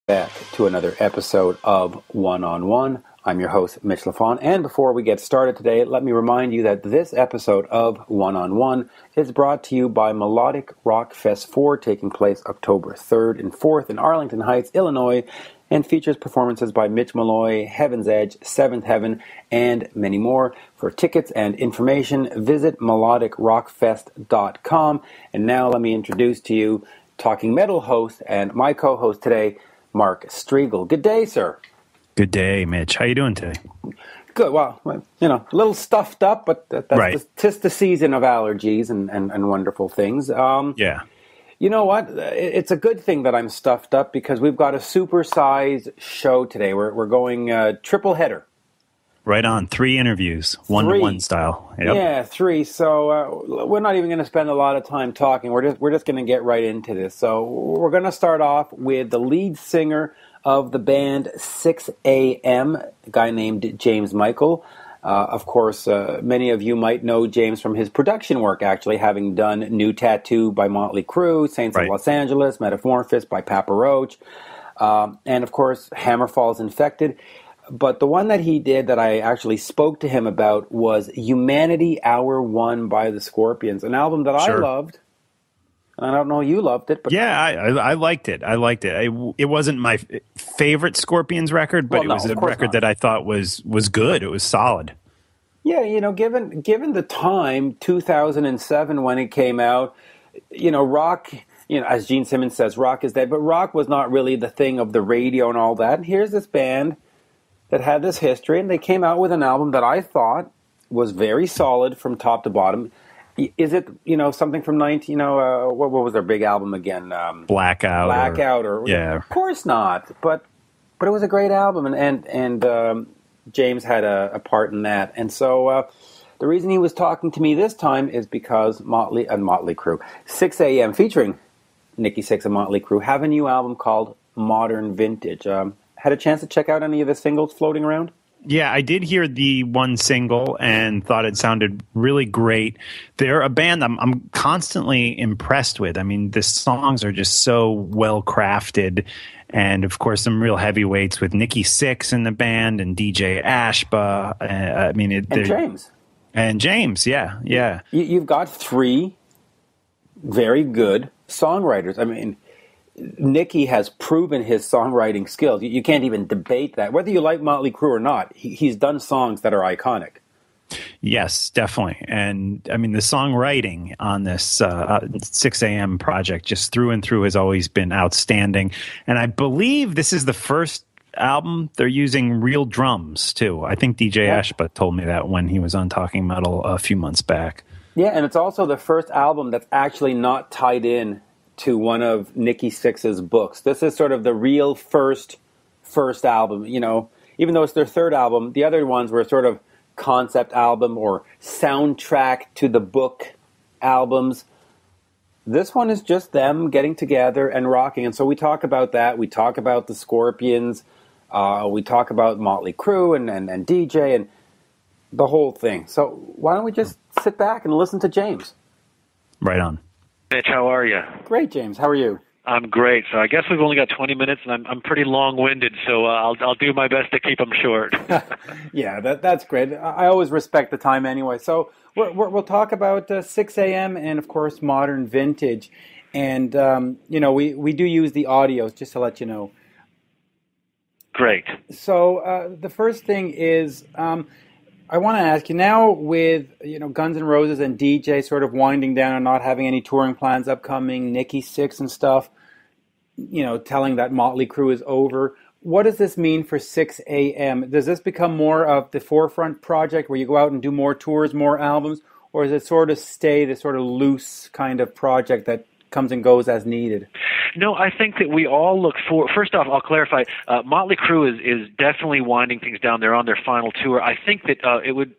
Back to another episode of One on One. I'm your host, Mitch Lafon, and before we get started today, let me remind you that this episode of One on One is brought to you by Melodic Rock Fest 4, taking place October 3rd and 4th in Arlington Heights, Illinois, and features performances by Mitch Malloy, Heaven's Edge, Seventh Heaven, and many more. For tickets and information, visit melodicrockfest.com. And now let me introduce to you Talking Metal host and my co-host today, Mark Strigl. Good day, sir. Good day, Mitch. How you doing today? Good. Well, you know, a little stuffed up, but that's right. Tis the season of allergies and wonderful things. Yeah. You know what? It's a good thing that I'm stuffed up because we've got a supersized show today. We're going triple header. Right on. 3 interviews, one-to-one style. Yep. Yeah, 3. So we're not even going to spend a lot of time talking. We're just going to get right into this. So we're going to start off with the lead singer of the band Sixx, a guy named James Michael. Of course, many of you might know James from his production work, actually, having done New Tattoo by Mötley Crüe, Saints of Los Angeles, Metamorphosis by Papa Roach, and, of course, Hammerfall's Infected. But the one that he did that I actually spoke to him about was Humanity Hour 1 by the Scorpions, an album that I loved. I don't know you loved it. But yeah, I liked it. It wasn't my favorite Scorpions record, but it was a record that I thought was good. It was solid. Yeah, you know, given the time, 2007 when it came out, you know, rock, you know, as Gene Simmons says, rock is dead. But rock was not really the thing of the radio and all that. And here's this band that had this history, and they came out with an album that I thought was very solid from top to bottom. Is it, you know, something from what was their big album again? Blackout. Yeah. Of course not, but it was a great album, and James had a part in that. And so the reason he was talking to me this time is because Mötley Crüe, Sixx a.m. featuring Nikki Sixx and Mötley Crüe, have a new album called Modern Vintage. Had a chance to check out any of the singles floating around? Yeah, I did hear the one single and thought it sounded really great. They're a band I'm constantly impressed with. I mean, the songs are just so well crafted. And, of course, some real heavyweights with Nikki Sixx in the band and DJ Ashba. And James. And James, yeah. You've got 3 very good songwriters. I mean, Nicky has proven his songwriting skills. You can't even debate that. Whether you like Mötley Crüe or not, he's done songs that are iconic. Yes, definitely. And, I mean, the songwriting on this Sixx a.m. project just through and through has always been outstanding. And I believe this is the first album they're using real drums, too. I think DJ Ashba told me that when he was on Talking Metal a few months back. Yeah, and it's also the first album that's actually not tied in to one of Nikki Sixx's books. This is sort of the real first album, you know. Even though it's their 3rd album, the other ones were sort of concept album or soundtrack to the book albums. This one is just them getting together and rocking. And so we talk about that. We talk about the Scorpions. We talk about Mötley Crüe and DJ and the whole thing. So why don't we just sit back and listen to James? Right on. Mitch, how are you? Great, James. How are you? I'm great. So I guess we've only got 20 minutes, and I'm pretty long-winded, so I'll do my best to keep them short. Yeah, that's great. I always respect the time anyway. So we'll talk about Sixx a.m. and, of course, Modern Vintage. And, you know, we do use the audios, just to let you know. Great. So the first thing is I want to ask you now with, you know, Guns N' Roses and DJ sort of winding down and not having any touring plans upcoming, Nikki Sixx and stuff, you know, telling that Mötley Crüe is over. What does this mean for Sixx a.m.? Does this become more of the forefront project where you go out and do more tours, more albums, or does it sort of stay this sort of loose kind of project that comes and goes as needed? No, I think that we all look for. First off, I'll clarify. Mötley Crüe is definitely winding things down. They're on their final tour. I think that it would.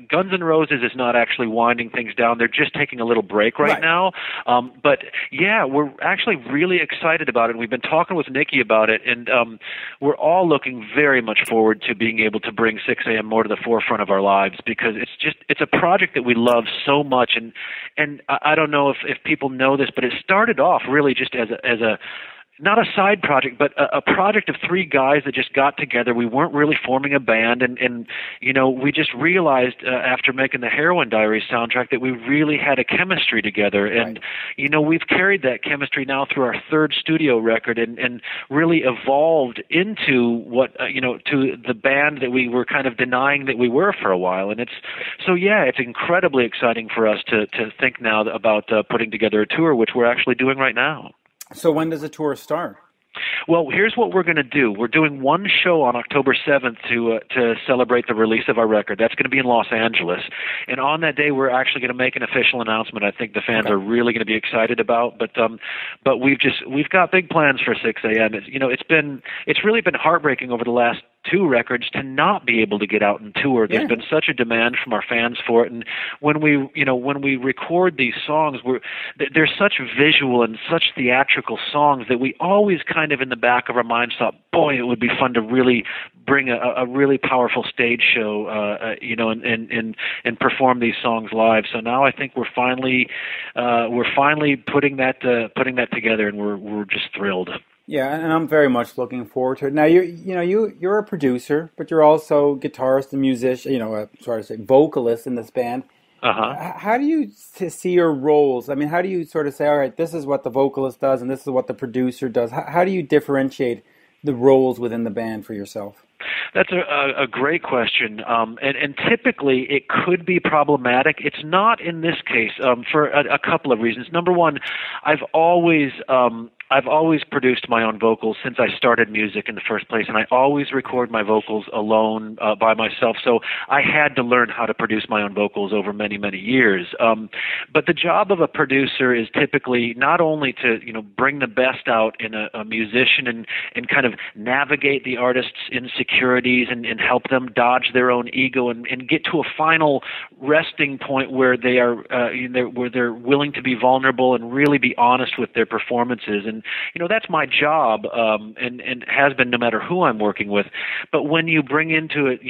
Guns N' Roses is not actually winding things down. They're just taking a little break right now. But yeah, we're actually really excited about it. We've been talking with Nikki about it, and we're all looking very much forward to being able to bring Sixx a.m. more to the forefront of our lives, because it's a project that we love so much. And I don't know if people know this, but it started off really just as a not a side project, but a project of three guys that just got together. We weren't really forming a band, and you know, we just realized after making the Heroin Diaries soundtrack that we really had a chemistry together, and you know, we've carried that chemistry now through our third studio record, and really evolved into what you know, to the band that we were kind of denying that we were for a while. And it's incredibly exciting for us to think now about putting together a tour, which we're actually doing right now. So when does the tour start? Well, here's what we're going to do. We're doing one show on October 7th to celebrate the release of our record. That's going to be in Los Angeles. And on that day, we're actually going to make an official announcement I think the fans are really going to be excited about. But we've got big plans for 6 a.m. It's really been heartbreaking over the last two records to not be able to get out and tour. There's been such a demand from our fans for it, and when we record these songs, they're such visual and such theatrical songs that we always kind of in the back of our minds thought, boy, it would be fun to really bring a really powerful stage show, and perform these songs live. So now I think we're finally putting that together, and we're just thrilled. Yeah, and I'm very much looking forward to it. Now, you're a producer, but you're also guitarist and musician, vocalist in this band. How do you see your roles? I mean, how do you sort of say, all right, this is what the vocalist does and this is what the producer does? How do you differentiate the roles within the band for yourself? That's a great question, and typically it could be problematic. It's not in this case for a couple of reasons. Number one, I've always produced my own vocals since I started music in the first place, and I always record my vocals alone by myself. So I had to learn how to produce my own vocals over many, many years. But the job of a producer is typically not only to bring the best out in a musician and kind of navigate the artist's insecurities and help them dodge their own ego and get to a final resting point where they are where they're willing to be vulnerable and really be honest with their performances. And that's my job, and has been no matter who I'm working with. But when you bring into it,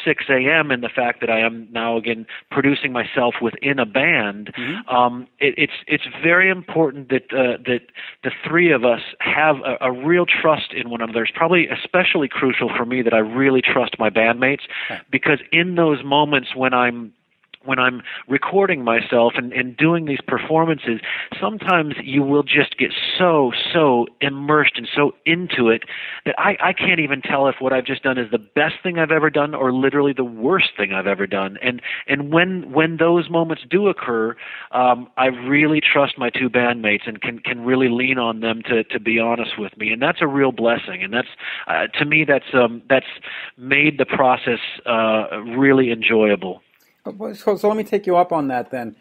6 a.m. and the fact that I am now again producing myself within a band, it's very important that the three of us have a real trust in one another. It's probably especially crucial for me that I really trust my bandmates, because in those moments when I'm recording myself and doing these performances, sometimes you will just get so immersed and so into it that I can't even tell if what I've just done is the best thing I've ever done or literally the worst thing I've ever done. And when those moments do occur, I really trust my two bandmates and can really lean on them to be honest with me. And that's a real blessing. And that's to me, that's made the process really enjoyable. So let me take you up on that then.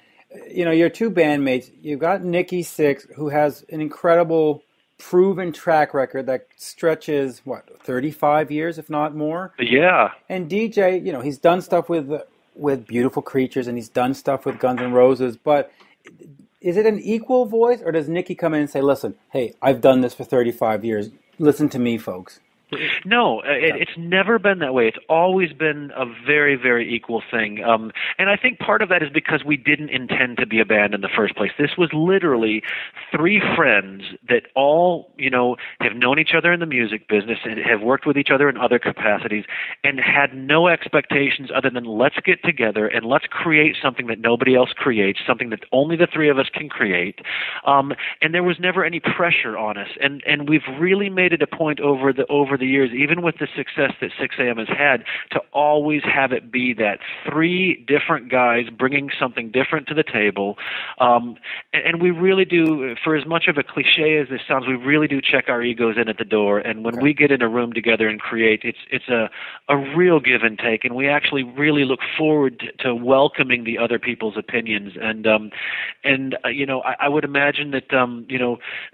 Your two bandmates, you've got Nikki Sixx, who has an incredible proven track record that stretches, 35 years, if not more? Yeah. And DJ, he's done stuff with Beautiful Creatures and he's done stuff with Guns N' Roses, but is it an equal voice, or does Nikki come in and say, listen, hey, I've done this for 35 years, listen to me, folks? No, it's never been that way. It's always been a very, very equal thing. And I think part of that is because we didn't intend to be a band in the first place. This was literally three friends that all, have known each other in the music business and have worked with each other in other capacities and had no expectations other than let's get together and let's create something that nobody else creates, something that only the three of us can create. And there was never any pressure on us. And we've really made it a point over the years, even with the success that 6 a.m. has had, to always have it be that three different guys bringing something different to the table. And we really do, for as much of a cliche as this sounds, we really do check our egos in at the door. And when we get in a room together and create, it's a real give and take. And we actually really look forward to welcoming the other people's opinions. And I would imagine that,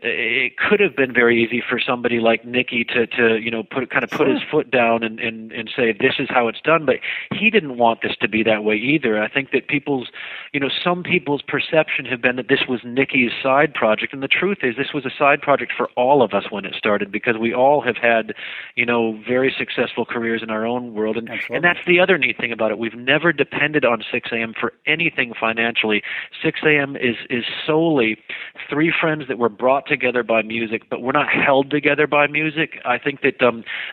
it could have been very easy for somebody like Nikki to put his foot down and say this is how it's done. But he didn't want this to be that way either. I think that some people's perception have been that this was Nicky's side project, and the truth is this was a side project for all of us when it started, because we all have had very successful careers in our own world, and that's the other neat thing about it. We've never depended on 6am for anything financially. 6am is solely three friends that were brought together by music, but we're not held together by music. I think that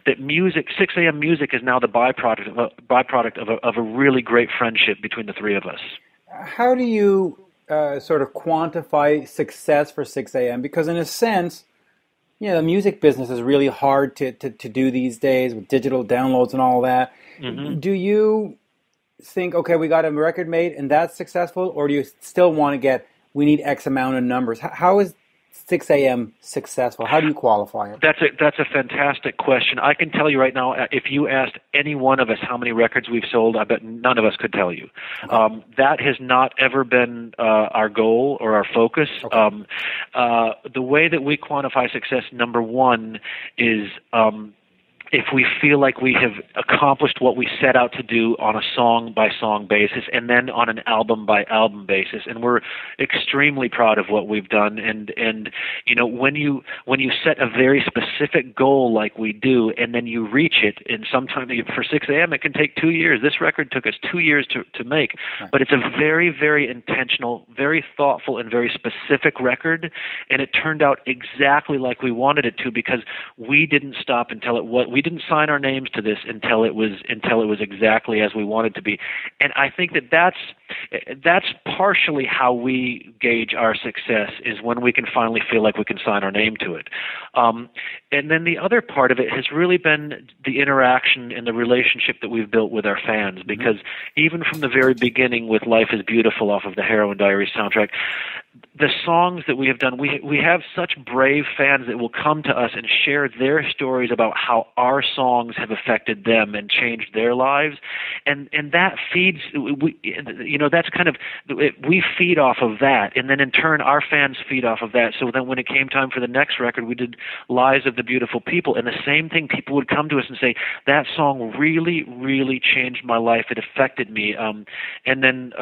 that music, 6am music, is now the byproduct of a really great friendship between the three of us. How do you sort of quantify success for 6am? Because in a sense, the music business is really hard to do these days with digital downloads and all that. Mm-hmm. Do you think, okay, we got a record made and that's successful, or do you still want to we need X amount of numbers? How is 6am successful? How do you qualify it? That's a fantastic question. I can tell you right now, if you asked any one of us how many records we've sold, I bet none of us could tell you. Okay. That has not ever been our goal or our focus. Okay. The way that we quantify success, number one, is if we feel like we have accomplished what we set out to do on a song-by-song basis, and then on an album-by-album basis, and we're extremely proud of what we've done. And when you set a very specific goal like we do, and then you reach it, and sometimes for 6am it can take 2 years. This record took us 2 years to make, but it's a very, very intentional, very thoughtful, and very specific record, and it turned out exactly like we wanted it to, because we didn't stop until we didn't sign our names to this until it was exactly as we wanted to be. And I think that's partially how we gauge our success, is when we can finally feel like we can sign our name to it. And then the other part of it has really been the interaction and the relationship that we've built with our fans, because even from the very beginning with Life is Beautiful off of the Heroin Diaries soundtrack, the songs that we have done, we have such brave fans that will come to us and share their stories about how our songs have affected them and changed their lives, and that feeds, that's kind of, we feed off of that, and then in turn our fans feed off of that. So then when it came time for the next record, we did Lives of the Beautiful People, and the same thing, people would come to us and say, that song really, really changed my life, it affected me. And then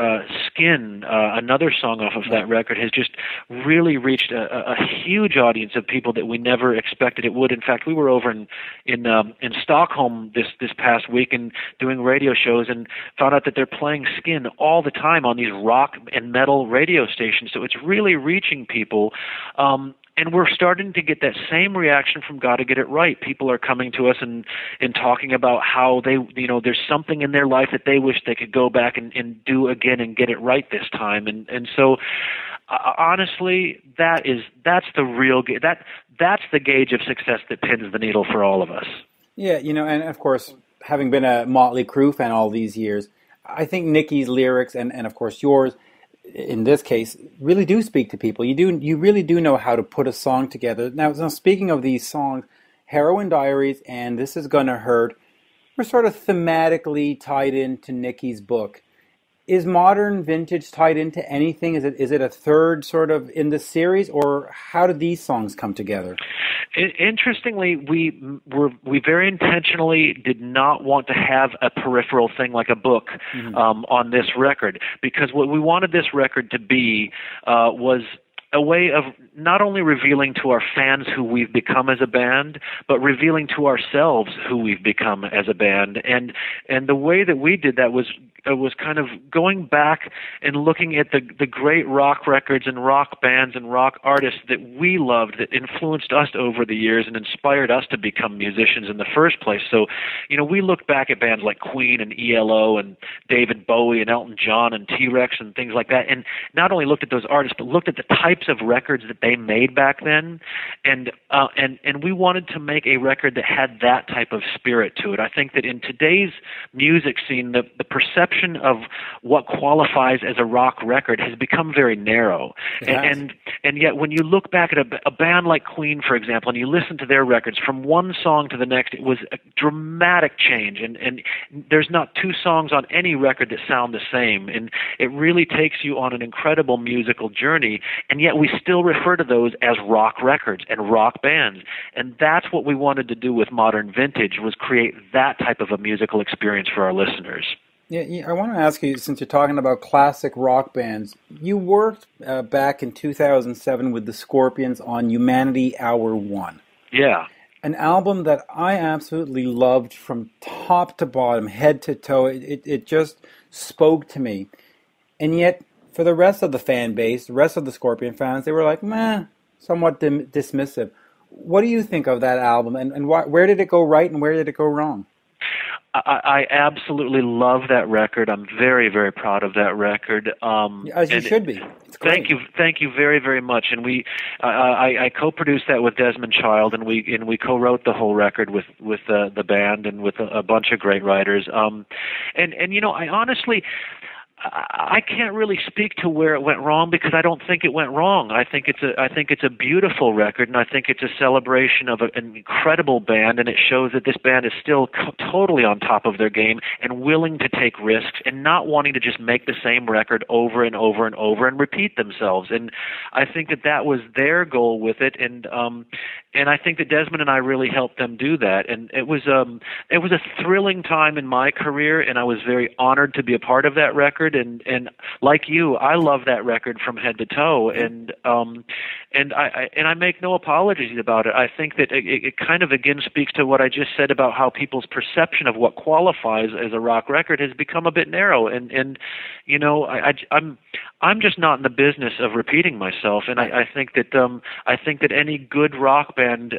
Skin, another song off of that record, has just really reached a huge audience of people that we never expected it would. In fact, we were over in Stockholm this past week and doing radio shows, and found out that they're playing Skin all the time on these rock and metal radio stations. So it's really reaching people. And we're starting to get that same reaction from Gotta Get It Right. People are coming to us and talking about how they, there's something in their life that they wish they could go back and do again and get it right this time. And so, honestly, that's the real that's the gauge of success that pins the needle for all of us. Yeah, and of course, having been a Mötley Crüe fan all these years, I think Nicky's lyrics and of course yours, in this case, really do speak to people. You really do know how to put a song together. Now speaking of these songs, Heroin Diaries and This Is Gonna Hurt were sort of thematically tied into Nicky's book. Is modern vintage tied into anything? Is it a third sort of in the series, or how did these songs come together? Interestingly, we very intentionally did not want to have a peripheral thing like a book on this record, because what we wanted this record to be was a way of not only revealing to our fans who we've become as a band, but revealing to ourselves who we've become as a band. And the way that we did that was kind of going back and looking at the great rock records and rock bands and rock artists that we loved, that influenced us over the years and inspired us to become musicians in the first place. So, we looked back at bands like Queen and ELO and David Bowie and Elton John and T-Rex and things like that, and not only looked at those artists, but looked at the types of records that they made back then, and we wanted to make a record that had that type of spirit to it. I think that in today's music scene, the perception perception of what qualifies as a rock record has become very narrow. And yet when you look back at a band like Queen, for example, and you listen to their records, from one song to the next, it was a dramatic change. And there's not two songs on any record that sound the same. And it really takes you on an incredible musical journey. And yet we still refer to those as rock records and rock bands. And that's what we wanted to do with Modern Vintage, was create that type of a musical experience for our listeners. Yeah, I want to ask you, since you're talking about classic rock bands, you worked back in 2007 with the Scorpions on Humanity Hour 1. Yeah. An album that I absolutely loved from top to bottom, head to toe. It just spoke to me. And yet, for the rest of the fan base, the rest of the Scorpion fans, they were like, meh, somewhat dismissive. What do you think of that album, and where did it go right and where did it go wrong? I absolutely love that record. I'm very, very proud of that record. As you should be. It's great. Thank you very, very much. And I co-produced that with Desmond Child, and we co-wrote the whole record with the band and with a bunch of great writers. And you know, I honestly, I can't really speak to where it went wrong, because I don't think it went wrong. I think it's a beautiful record, and I think it's a celebration of an incredible band, and it shows that this band is still totally on top of their game and willing to take risks and not wanting to just make the same record over and over and over and repeat themselves. And I think that was their goal with it, and I think that Desmond and I really helped them do that. And it was a thrilling time in my career, and I was very honored to be a part of that record. And like you, I love that record from head to toe, and I make no apologies about it. I think that it kind of again speaks to what I just said about how people's perception of what qualifies as a rock record has become a bit narrow. And you know, I'm just not in the business of repeating myself, and I think that any good rock band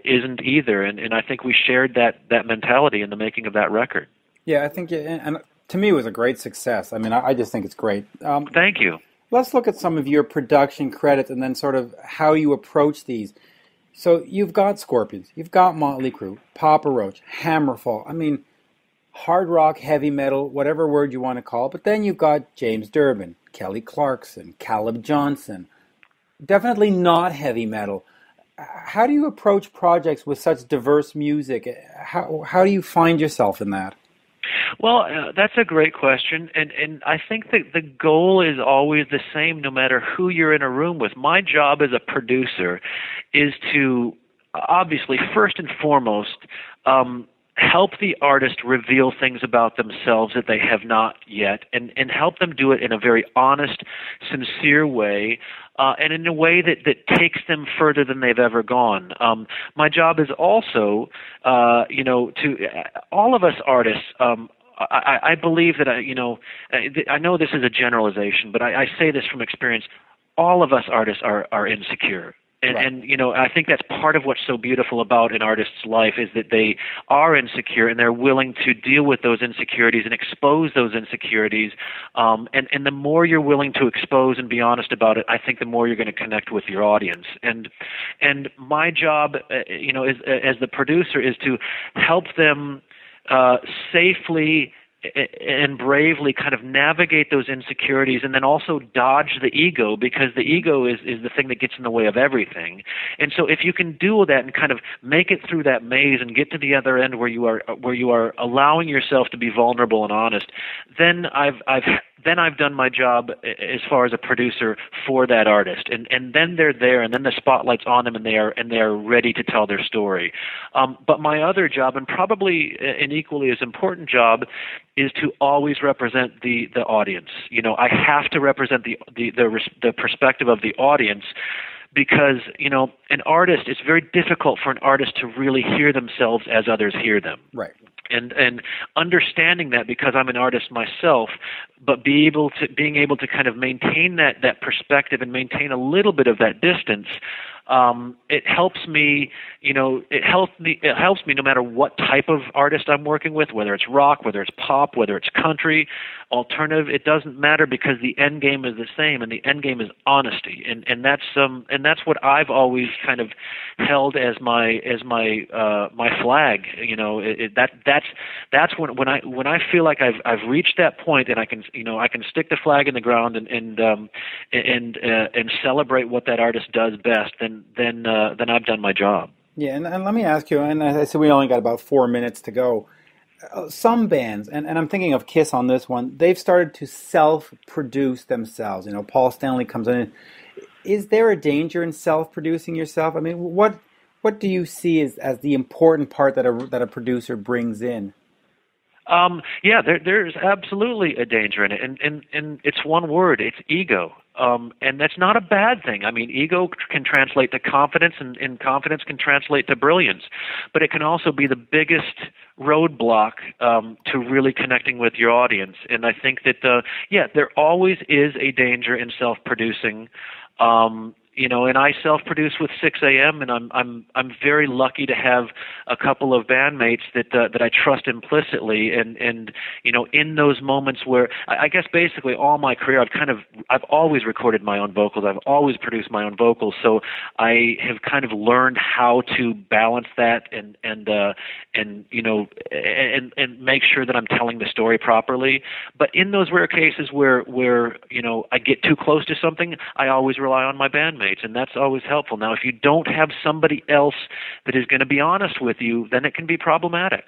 isn't either. And I think we shared that mentality in the making of that record. Yeah, I think, and to me, it was a great success. I mean, I just think it's great. Thank you. Let's look at some of your production credits and then sort of how you approach these. So you've got Scorpions, you've got Mötley Crüe, Papa Roach, Hammerfall. I mean, hard rock, heavy metal, whatever word you want to call it. But then you've got James Durbin, Kelly Clarkson, Caleb Johnson. Definitely not heavy metal. How do you approach projects with such diverse music? How do you find yourself in that? Well, that's a great question, and I think that the goal is always the same no matter who you're in a room with. My job as a producer is to, obviously, first and foremost, help the artist reveal things about themselves that they have not yet, and help them do it in a very honest, sincere way, and in a way that takes them further than they've ever gone. My job is also, to all of us artists. I believe that I know this is a generalization, but I say this from experience. All of us artists are insecure. And you know, I think that's part of what's so beautiful about an artist's life, is that they are insecure and they're willing to deal with those insecurities and expose those insecurities. And the more you're willing to expose and be honest about it, I think the more you're going to connect with your audience. And my job, as the producer, is to help them safely and bravely kind of navigate those insecurities, and then also dodge the ego, because the ego is the thing that gets in the way of everything. And so if you can do that and kind of make it through that maze and get to the other end where you are allowing yourself to be vulnerable and honest, then I've done my job as far as a producer for that artist, and then they're there, and then the spotlight's on them, and they are ready to tell their story. But my other job, and probably an equally as important job, is to always represent the audience. You know, I have to represent the perspective of the audience, because, you know, an artist, it's very difficult for an artist to really hear themselves as others hear them. Right. And understanding that, because I'm an artist myself, but being able to kind of maintain that perspective and maintain a little bit of that distance, it helps me. You know, it helps me no matter what type of artist I'm working with, whether it's rock, whether it's pop, whether it's country. alternative, it doesn't matter, because the end game is the same, and the end game is honesty, and that's what I've always kind of held as my flag. You know, that's when I feel like I've reached that point, and I can stick the flag in the ground and celebrate what that artist does best. Then I've done my job. Yeah, and let me ask you, and I said we only got about 4 minutes to go. Some bands, and I'm thinking of Kiss on this one, they've started to self-produce themselves. You know, Paul Stanley comes in. Is there a danger in self-producing yourself? I mean, what do you see as the important part that a producer brings in? Yeah, there's absolutely a danger in it, and it's one word: it's ego. And that's not a bad thing. I mean, ego can translate to confidence, and confidence can translate to brilliance. But it can also be the biggest roadblock to really connecting with your audience. And I think that, there always is a danger in self-producing. You know, and I self-produce with Sixx AM, and I'm very lucky to have a couple of bandmates that I trust implicitly, and you know, in those moments where I guess basically all my career I've always recorded my own vocals, I've always produced my own vocals, so I have kind of learned how to balance that and you know, and make sure that I'm telling the story properly. But in those rare cases where you know, I get too close to something, I always rely on my bandmates. And that's always helpful. Now, if you don't have somebody else that is going to be honest with you, then it can be problematic.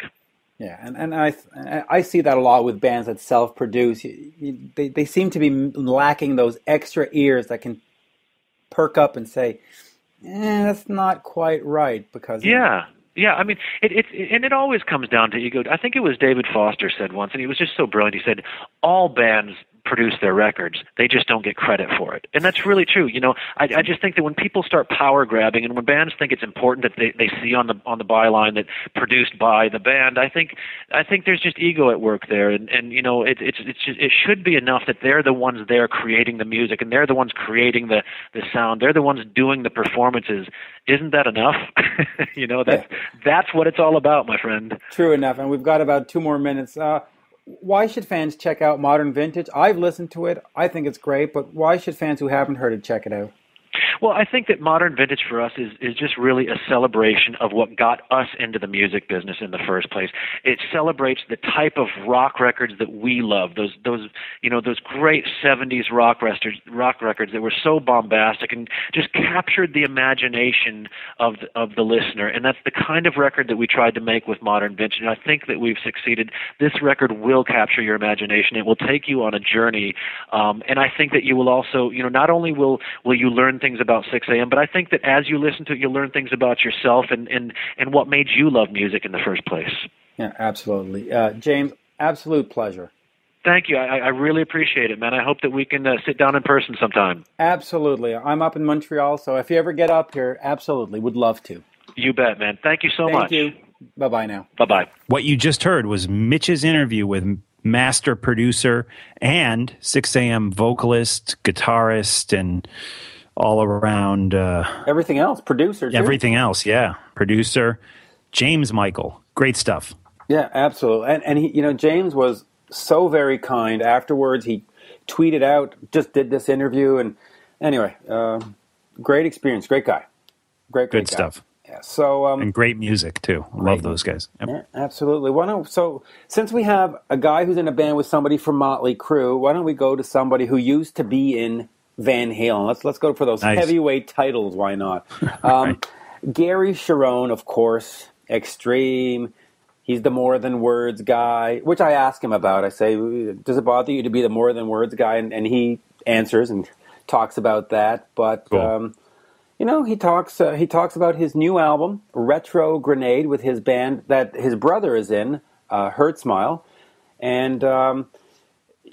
Yeah, and I see that a lot with bands that self-produce. They seem to be lacking those extra ears that can perk up and say, that's not quite right. Because yeah, I mean, it always comes down to ego. I think it was David Foster said once, and he was just so brilliant. He said, all bands produce their records, they just don't get credit for it. And that's really true. You know, I just think that when people start power grabbing, and when bands think it's important that they see on the byline that produced by the band, I think there's just ego at work there. And you know, it should be enough that they're the ones there creating the music, and they're the ones creating the sound. They're the ones doing the performances. Isn't that enough? You know, that's what it's all about, my friend. True enough. And we've got about 2 more minutes. Why should fans check out Modern Vintage? I've listened to it. I think it's great, but why should fans who haven't heard it check it out? Well, I think that Modern Vintage for us is just really a celebration of what got us into the music business in the first place. It celebrates the type of rock records that we love. Those great 70s rock records that were so bombastic and just captured the imagination of the listener. And that's the kind of record that we tried to make with Modern Vintage. And I think that we've succeeded. This record will capture your imagination. It will take you on a journey. And I think that you will also, you know, not only will you learn things about Sixx AM, but I think that as you listen to it, you'll learn things about yourself and what made you love music in the first place. Yeah, absolutely. James, absolute pleasure. Thank you. I really appreciate it, man. I hope that we can sit down in person sometime. Absolutely. I'm up in Montreal, so if you ever get up here, absolutely, would love to. You bet, man. Thank you so much. Thank you. Bye-bye now. Bye-bye. What you just heard was Mitch's interview with master producer and Sixx AM vocalist, guitarist, and all around everything else, producer too. Everything else, yeah. Producer James Michael. Great stuff. Yeah, absolutely. And he, you know, James was so very kind. Afterwards, he tweeted out, just did this interview, and anyway, great experience, great guy. Great Good guy. stuff. Yeah, so and great music too. Love those guys. Yep. Yeah, absolutely. So since we have a guy who's in a band with somebody from Mötley Crüe, why don't we go to somebody who used to be in Van Halen? Let's go for those heavyweight titles. Why not? Right. Gary Cherone, of course, Extreme. He's the more than words guy, which I ask him about. I say, does it bother you to be the more than words guy? And he answers and talks about that. But cool. You know, he talks about his new album, Retrogrenade, with his band that his brother is in, HURTSMILE, and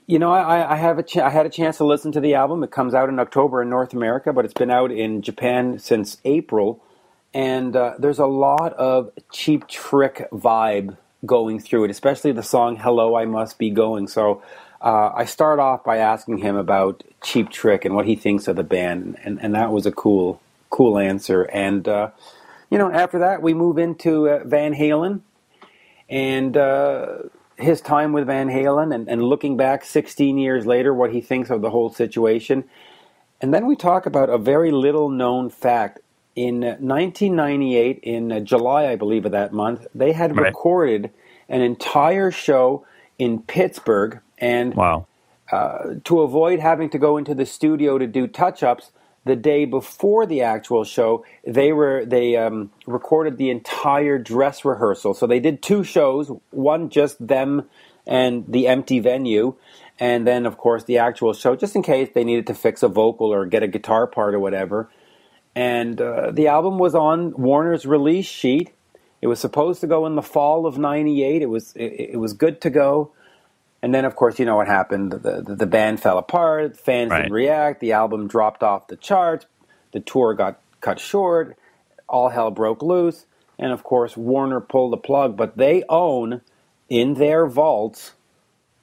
you know, I had a chance to listen to the album. It comes out in October in North America, but it's been out in Japan since April. And there's a lot of Cheap Trick vibe going through it, especially the song Hello, I Must Be Going. So I start off by asking him about Cheap Trick and what he thinks of the band. And that was a cool answer. And, you know, after that, we move into Van Halen. And his time with Van Halen and looking back 16 years later, what he thinks of the whole situation. And then we talk about a very little known fact. In 1998, in July, I believe, of that month, they had recorded an entire show in Pittsburgh. And to avoid having to go into the studio to do touch-ups, the day before the actual show, they recorded the entire dress rehearsal. So they did 2 shows, one just them and the empty venue, and then, of course, the actual show, just in case they needed to fix a vocal or get a guitar part or whatever. And the album was on Warner's release sheet. It was supposed to go in the fall of '98. It was good to go. And then, of course, you know what happened. The band fell apart. Fans didn't react. The album dropped off the charts. The tour got cut short. All hell broke loose. And, of course, Warner pulled the plug. But they own, in their vaults,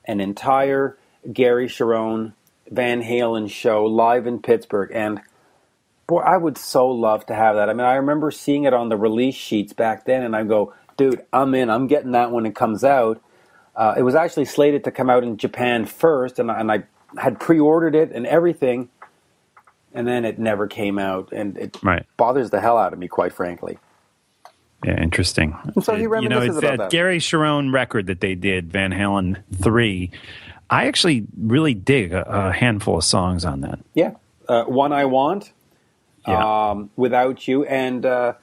an entire Gary Cherone Van Halen show live in Pittsburgh. And, boy, I would so love to have that. I mean, I remember seeing it on the release sheets back then. And I go, dude, I'm in. I'm getting that when it comes out. It was actually slated to come out in Japan first, and I had pre-ordered it and everything, and then it never came out, and it bothers the hell out of me, quite frankly. Yeah, interesting. And so he reminisces about that. Gary Cherone record that they did, Van Halen 3, I actually really dig a handful of songs on that. Yeah. One I Want, Without You, and...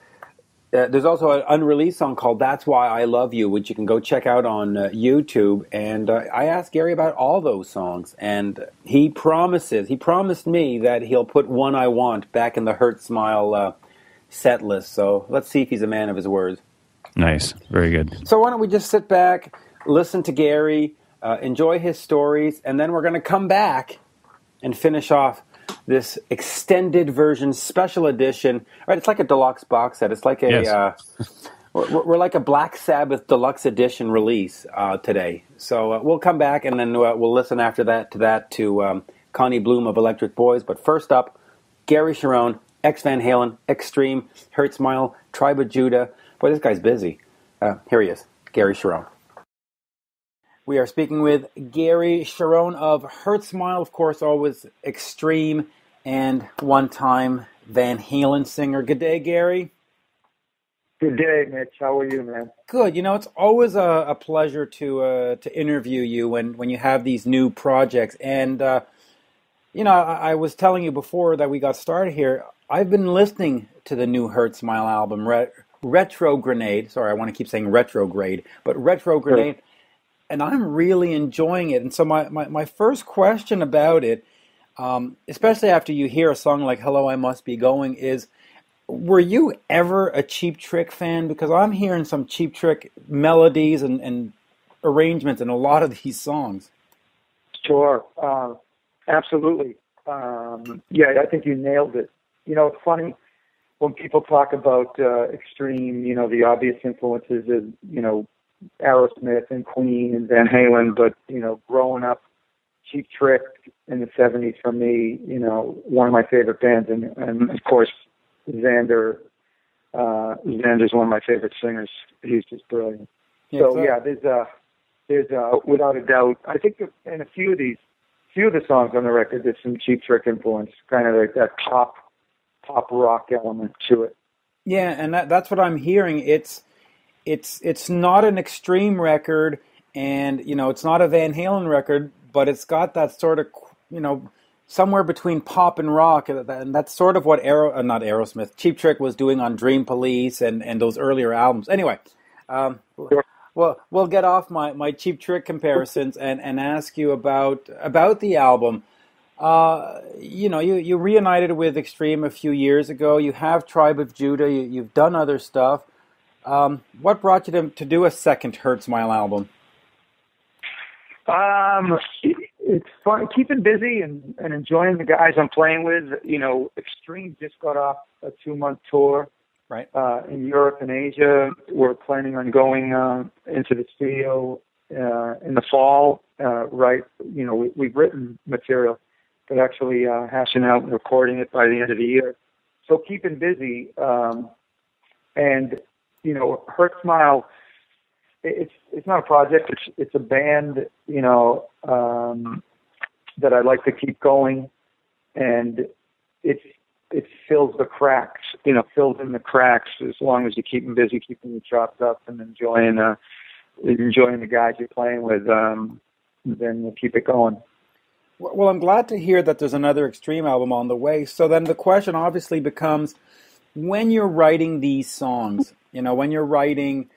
there's also an unreleased song called That's Why I Love You, which you can go check out on YouTube. And I asked Gary about all those songs, and he promised me that he'll put One I Want back in the HURTSMILE set list. So let's see if he's a man of his words. Nice. Very good. So why don't we just sit back, listen to Gary, enjoy his stories, and then we're going to come back and finish off this extended version, special edition. Right, it's like a deluxe box set. It's like a we're like a Black Sabbath deluxe edition release today. So we'll come back and then we'll listen after that to Conny Bloom of Electric Boys. But first up, Gary Cherone, ex Van Halen, Extreme, HURTSMILE, Tribe of Judah. Boy, this guy's busy. Here he is, Gary Cherone. We are speaking with Gary Cherone of HURTSMILE, of course, always Extreme, and one-time Van Halen singer. Good day, Gary. Good day, Mitch. How are you, man? Good. You know, it's always a pleasure to interview you when you have these new projects. And, you know, I was telling you before that we got started here, I've been listening to the new HURTSMILE album, Retrogrenade. Sorry, I want to keep saying retrograde, but Retrogrenade. Sure. And I'm really enjoying it. And so my first question about it, especially after you hear a song like Hello, I Must Be Going, is, were you ever a Cheap Trick fan? Because I'm hearing some Cheap Trick melodies and arrangements in a lot of these songs. Sure. Absolutely. Yeah, I think you nailed it. You know, it's funny when people talk about Extreme, you know, the obvious influences is, you know, Aerosmith and Queen and Van Halen, but, you know, growing up, Cheap Trick in the 70s for me, you know, one of my favorite bands, and of course, Xander's one of my favorite singers. He's just brilliant. Yeah, so yeah, there's without a doubt, I think in a few of the songs on the record, there's some Cheap Trick influence, kind of like that pop rock element to it. Yeah, and that's what I'm hearing. It's not an Extreme record, and, you know, it's not a Van Halen record, but it's got that sort of, you know, somewhere between pop and rock, and that's sort of what not Aerosmith, Cheap Trick was doing on Dream Police and those earlier albums. Anyway, well, we'll get off my Cheap Trick comparisons and ask you about the album. You know, you reunited with Extreme a few years ago. You have Tribe of Judah. You've done other stuff. What brought you to do a second HURTSMILE album? It's fun, keeping busy and enjoying the guys I'm playing with. You know, Extreme just got off a 2-month tour, right? In Europe and Asia. We're planning on going into the studio in the fall. Right? You know, we've written material, but actually hashing out and recording it by the end of the year. So keeping busy, and you know, HURTSMILE it's not a project. It's a band, you know, that I like to keep going, and it fills the cracks, you know, fills in the cracks as long as you keep them busy, keeping them chopped up, and enjoying the guys you're playing with. Then you keep it going. Well, I'm glad to hear that there's another Extreme album on the way. So then the question obviously becomes, when you're writing these songs, you know, when you're writing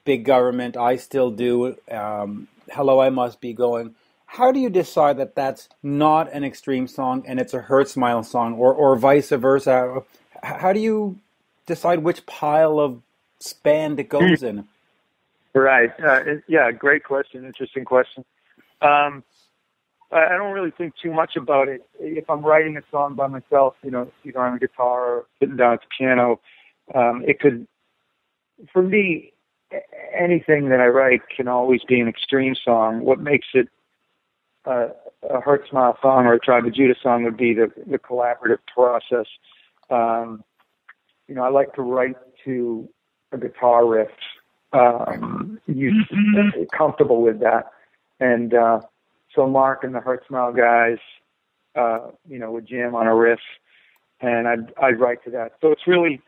Big Government, I Still Do, Hello, I Must Be Going, how do you decide that that's not an Extreme song and it's a HURTSMILE song, or vice versa? How do you decide which pile of band it goes in? Right. Yeah, great question. Interesting question. I don't really think too much about it. If I'm writing a song by myself, you know, either on a guitar or sitting down at the piano, it could, for me, anything that I write can always be an Extreme song. What makes it a HURTSMILE song or a Tribe of Judah song would be the collaborative process. You know, I like to write to a guitar riff, comfortable with that. And so Mark and the HURTSMILE guys, you know, would jam on a riff, and I'd write to that. So it's really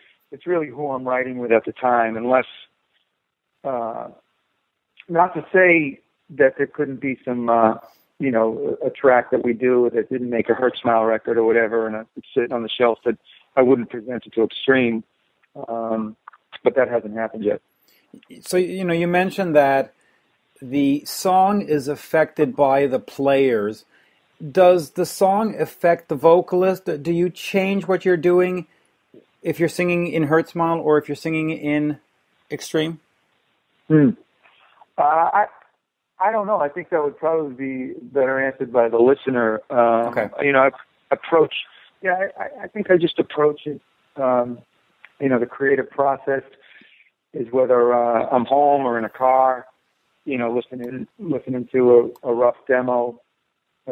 who I'm writing with at the time, unless, not to say that there couldn't be some, you know, a track that we do that didn't make a HURTSMILE record or whatever, and it's sitting on the shelf that I wouldn't present it to Extreme, but that hasn't happened yet. So, you know, you mentioned that the song is affected by the players. Does the song affect the vocalist? Do you change what you're doing if you're singing in HURTSMILE or if you're singing in Extreme? I don't know. I think that would probably be better answered by the listener. Okay. You know, I think I just approach it, you know, the creative process is whether I'm home or in a car, you know, listening to a rough demo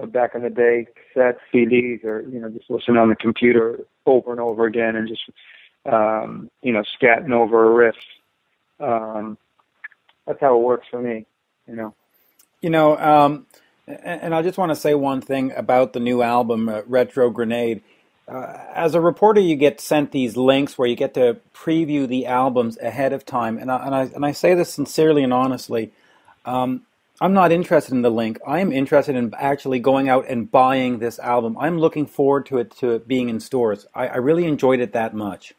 back in the day, cassette CDs, or, you know, just listening on the computer over and over again and just, you know, scatting over a riff. That's how it works for me, you know. You know, and I just want to say one thing about the new album, Retrogrenade. As a reporter, you get sent these links where you get to preview the albums ahead of time, and I say this sincerely and honestly. I'm not interested in the link. I am interested in actually going out and buying this album. I'm looking forward to it being in stores. I really enjoyed it that much.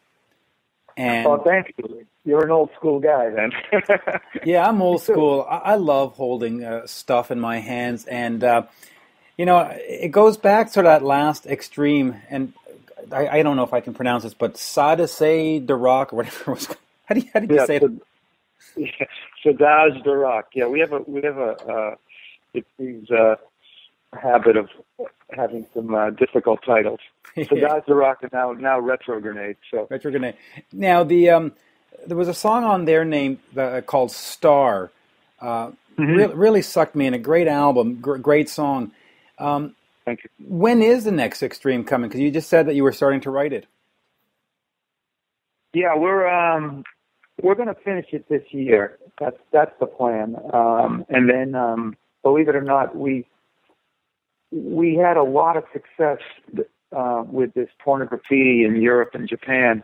And oh, thank you. You're an old school guy, then. Yeah, I'm old school. I love holding stuff in my hands, and you know, it goes back to that last Extreme, and I don't know if I can pronounce this, but Sadase de Rock or whatever it was. How do you say it? Yeah, Sadaz the Rock. Yeah, we have a habit of having some difficult titles. Sadaz the Rock and now Retrogrenade. So Retrogrenade. Now there was a song on their name called Star. Really sucked me in. A great album, great song. Thank you. When is the next Extreme coming? Because you just said that you were starting to write it. Yeah, we're going to finish it this year. That's the plan. And then, believe it or not, we had a lot of success with this Pornograffitti in Europe and Japan,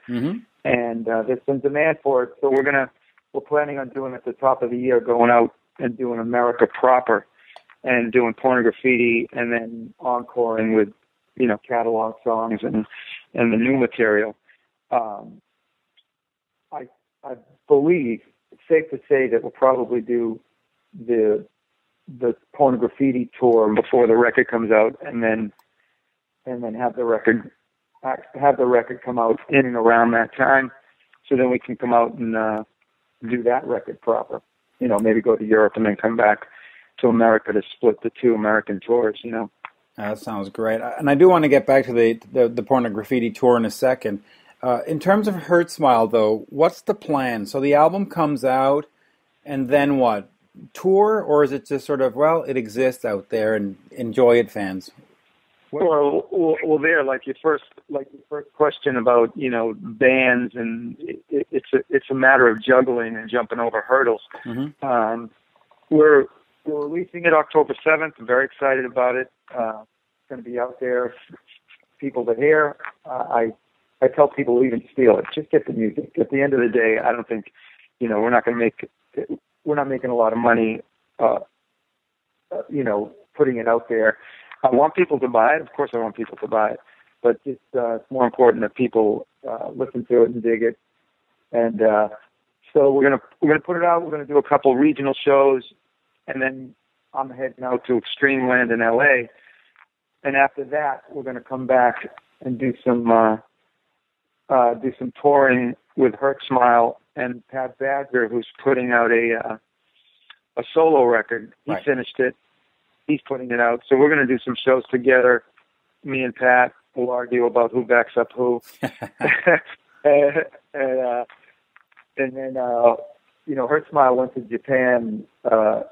and there's some demand for it. So we're planning on doing it at the top of the year, going out and doing America proper, and doing Pornograffitti, and then encoring with, you know, catalog songs and the new material. I believe it's safe to say that we'll probably do the Pornograffitti tour before the record comes out, and then have the record come out in and around that time, so then we can come out and do that record proper. You know, maybe go to Europe and then come back to America to split the two American tours. You know, that sounds great. And I do want to get back to the Pornograffitti tour in a second. In terms of HURTSMILE, though, what's the plan? So the album comes out, and then what? Tour, or is it just sort of, well, it exists out there and enjoy it, fans? Well, there, like your first question about bands, and it's a matter of juggling and jumping over hurdles. Mm-hmm. We're releasing it October 7th. I'm very excited about it. It's going to be out there for people to hear. I tell people even steal it. Just get the music. At the end of the day, I don't think we're not making a lot of money. Putting it out there. I want people to buy it. Of course, I want people to buy it, but it's more important that people listen to it and dig it. And so we're gonna put it out. We're gonna do a couple regional shows, and then I'm heading out to Extreme Land in LA. And after that, we're gonna come back and do some touring with HURTSMILE and Pat Badger, who's putting out a solo record. He Right. finished it. He's putting it out. So we're going to do some shows together. Me and Pat will argue about who backs up who. and then, HURTSMILE went to Japan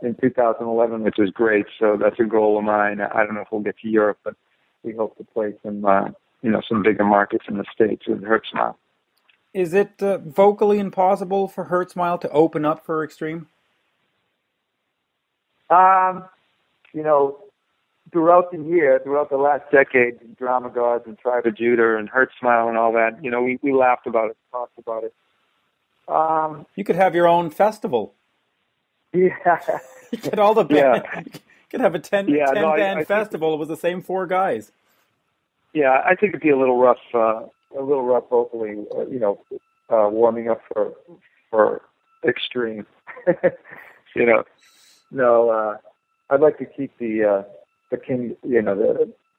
in 2011, which was great. So that's a goal of mine. I don't know if we'll get to Europe, but we hope to play some bigger markets in the States with HURTSMILE. Is it vocally impossible for HURTSMILE to open up for Extreme? Throughout the last decade, Drama Gods and Tribe of Judah and HURTSMILE and all that, we laughed about it, talked about it. You could have your own festival. Yeah. You get all the band. Yeah. You could have a 10-band festival with the same four guys. Yeah, I think it'd be a little rough vocally, warming up for Extreme. No, I'd like to keep the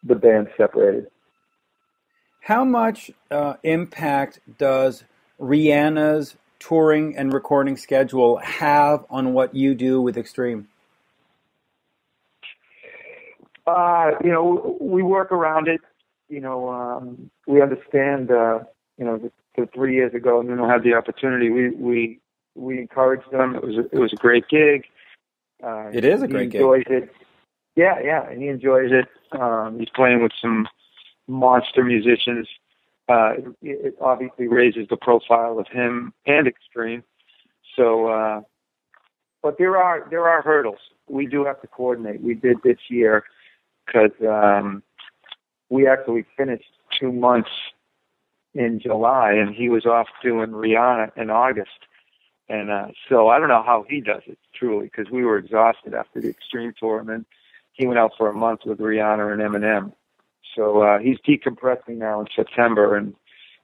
band separated. How much impact does Rihanna's touring and recording schedule have on what you do with Extreme? We work around it. We understand. The 3 years ago, Nuno had the opportunity. We encouraged them. It was a great gig. It is a great gig. He enjoys it. Yeah, and he enjoys it. He's playing with some monster musicians. It obviously raises the profile of him and Extreme. So, but there are hurdles. We do have to coordinate. We did this year because we actually finished 2 months in July, and he was off doing Rihanna in August. And so I don't know how he does it, truly, because we were exhausted after the Extreme tour, and then he went out for a month with Rihanna and Eminem. So he's decompressing now in September, and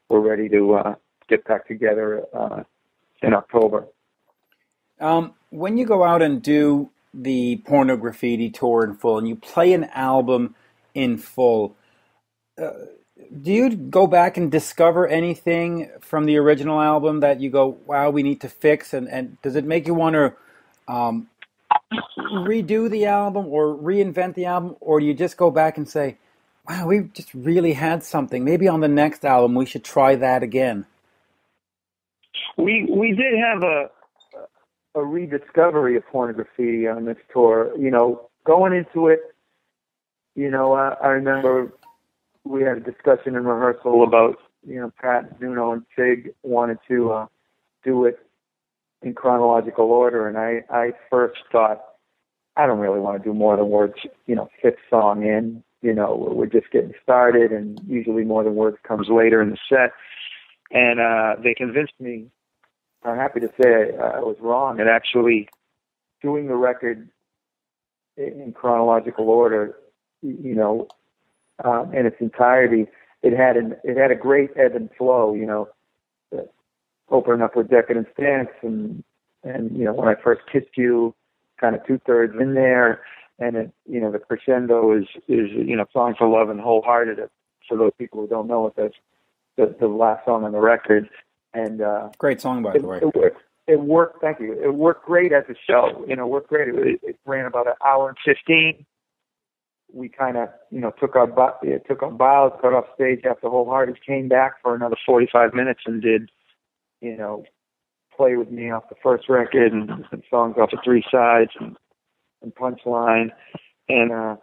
we're ready to get back together in October. When you go out and do the Pornograffitti tour in full, and you play an album in full, do you go back and discover anything from the original album that you go, wow, we need to fix? And does it make you want to redo the album or reinvent the album? Or do you just go back and say, wow, we just really had something. Maybe on the next album we should try that again? We did have a rediscovery of Pornograffitti on this tour. Going into it, I remember we had a discussion in rehearsal about, Pat, Nuno, and Sig wanted to do it in chronological order, and I first thought, I don't really want to do More Than Words, fifth song in, we're just getting started, and usually More Than Words comes later in the set, and they convinced me. I'm happy to say I was wrong, and actually doing the record in chronological order, in its entirety, it had a great ebb and flow, opening up with Decadence Dance and When I First Kissed You, kind of 2/3 in there, and it, the crescendo is Song for Love and Wholehearted. For those people who don't know it, that's the last song on the record, and great song, by the way. It worked. Thank you. It worked great as a show. It worked great. It ran about an hour and 15. We kind of, took our bows, got off stage after Wholehearted, came back for another 45 minutes and did, Play With Me off the first record and songs off of Three Sides and Punchline. And,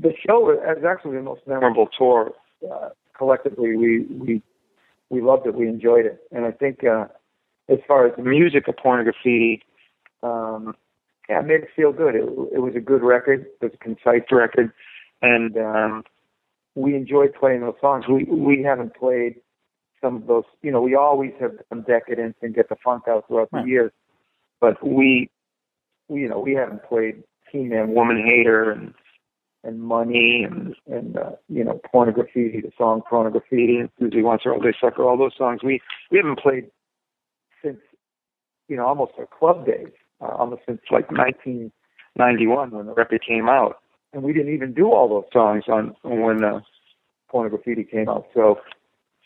the show is actually the most memorable tour. Collectively, we loved it. We enjoyed it, and I think as far as the music of Pornograffitti, it made us feel good. It was a good record. It was a concise record, and we enjoyed playing those songs. We haven't played some of those. We always have done Decadence and Get the Funk Out throughout the years, but we haven't played Teen Man, Woman Hater, and Money, and Pornograffitti, the song Pornograffitti, and Susie Wants Her All Day Sucker, all those songs. We haven't played since almost our club days, almost since like 1991 when the record came out, and we didn't even do all those songs when Pornograffitti came out. So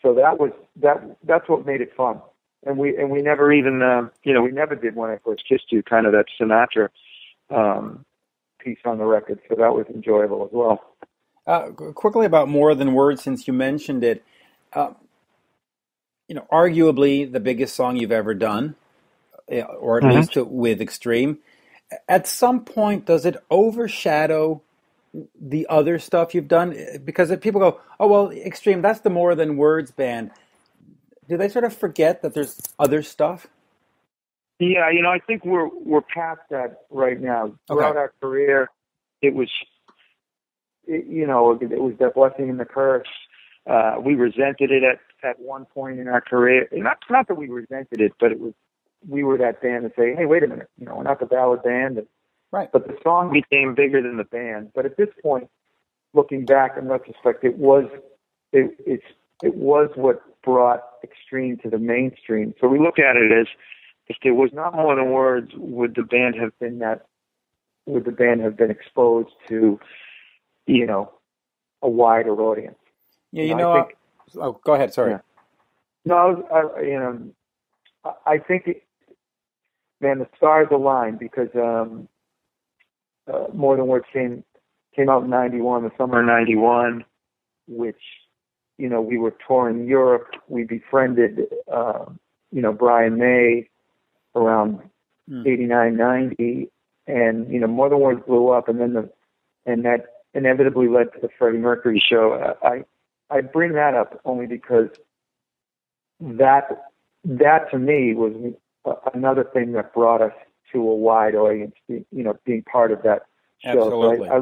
that's what made it fun. And we never even we never did When I First Kissed You, kind of that Sinatra piece on the record. So that was enjoyable as well. Quickly about More Than Words, since you mentioned it, arguably the biggest song you've ever done, or at least with Extreme. At some point, does it overshadow the other stuff you've done? Because people go, oh, well, Extreme, that's the More Than Words band. Do they sort of forget that there's other stuff? Yeah, I think we're past that right now. Throughout our career, it was that blessing and the curse. We resented it at one point in our career. Not that we resented it, but we were that band to say, hey, wait a minute, we're not the ballad band. Right. But the song became bigger than the band. But at this point, looking back in retrospect, it was what brought Extreme to the mainstream. So we look at it as, if there was not More Than Words, would the band have been exposed to, a wider audience? Yeah, go ahead. Sorry. Yeah. No, I think, the stars aligned because More Than Words came out in '91, the summer of '91, which we were touring Europe. We befriended Brian May around '89, '90, and More Than Words blew up, and that inevitably led to the Freddie Mercury show. I bring that up only because that to me was another thing that brought us to a wide audience. Being part of that show. Absolutely. So I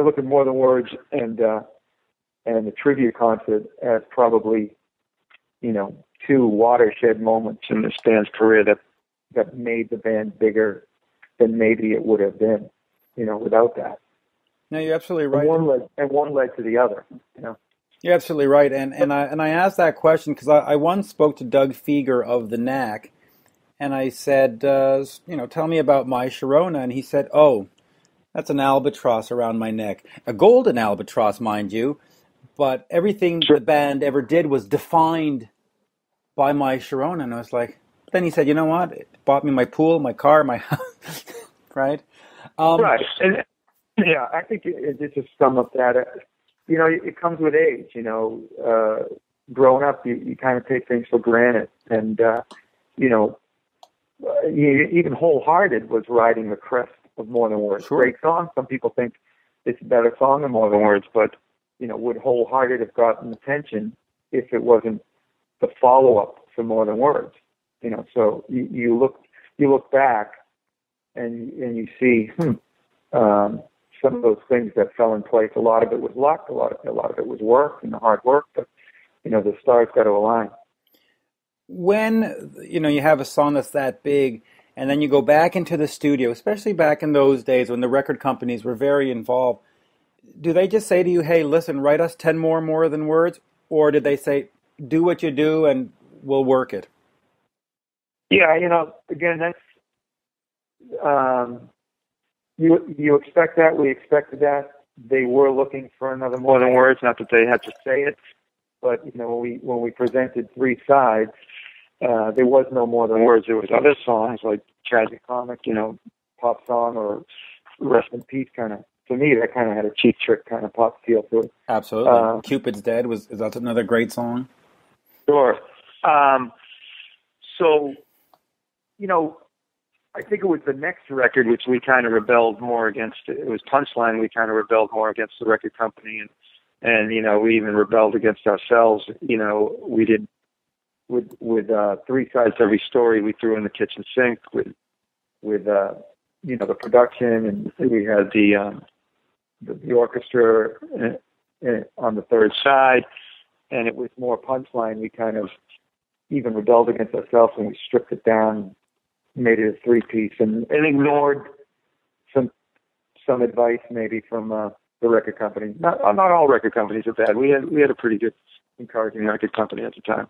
look at More Than Words and the trivia concert as probably two watershed moments in this band's career that made the band bigger than maybe it would have been, without that. No, you're absolutely right. And one led to the other. You're absolutely right. And I asked that question because I once spoke to Doug Feger of the Knack, and I said, tell me about My Sharona, and he said, oh, that's an albatross around my neck, a golden albatross, mind you. But everything the band ever did was defined by My Sharona. And I was like, then he said, you know what? It bought me my pool, my car, my house, right? Right. And, I think it just sum up that, it comes with age, growing up, you kind of take things for granted. And, even Wholehearted was riding the crest of More Than Words. Sure. Great song. Some people think it's a better song than More Than Words, but would Wholehearted have gotten attention if it wasn't the follow-up to More Than Words? So you look back and you see some of those things that fell in place. A lot of it was luck. A lot of it was work and hard work. But the stars got to align. When you have a song that's that big, and then you go back into the studio, especially back in those days when the record companies were very involved, do they just say to you, hey, listen, write us 10 More Than Words? Or did they say, do what you do and we'll work it? Yeah, again, that's, you expect that. We expected that. They were looking for another More Than Words, not that they had to say it, but, when we presented three sides, there was no More Than Words. There was other songs like Tragic Comic, pop song, or Rest in Peace kind of. To me, that kind of had a Cheap Trick kind of pop feel to it. Absolutely. Cupid's Dead is that another great song? Sure. So, I think it was the next record which we kind of rebelled more against. It was Punchline. We kind of rebelled more against the record company, and we even rebelled against ourselves. We did with 3 sides to every story. We threw in the kitchen sink with the production, and we had the orchestra on the third side, and it was more Punchline. We kind of even rebelled against ourselves, and we stripped it down, made it a 3-piece, and ignored some advice maybe from the record company. Not all record companies are bad. We had a pretty good, encouraging record company at the time.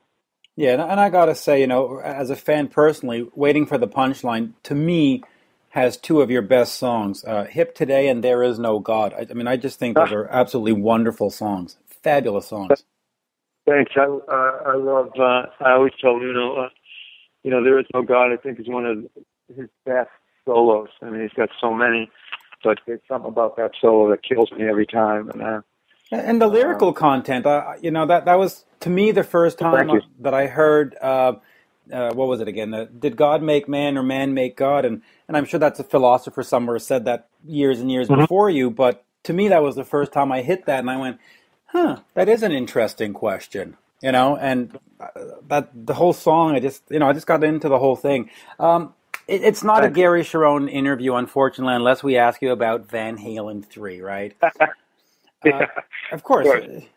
Yeah, and I gotta say, as a fan personally, Waiting for the Punchline, to me, has 2 of your best songs, Hip Today and There Is No God. I just think those are absolutely wonderful songs. Fabulous songs. Thanks. I love, I always tell Nuno, There Is No God, I think, is one of his best solos. He's got so many, but there's something about that solo that kills me every time. And the lyrical content, that was, to me, the first time that I heard, what was it again? Did God make man or man make God? And I'm sure that's a philosopher somewhere said that years and years before you, but to me, that was the first time I hit that, and I went, that is an interesting question, and that the whole song, I just got into the whole thing. It's not a Gary Cherone interview, unfortunately, unless we ask you about Van Halen 3, right? Of course,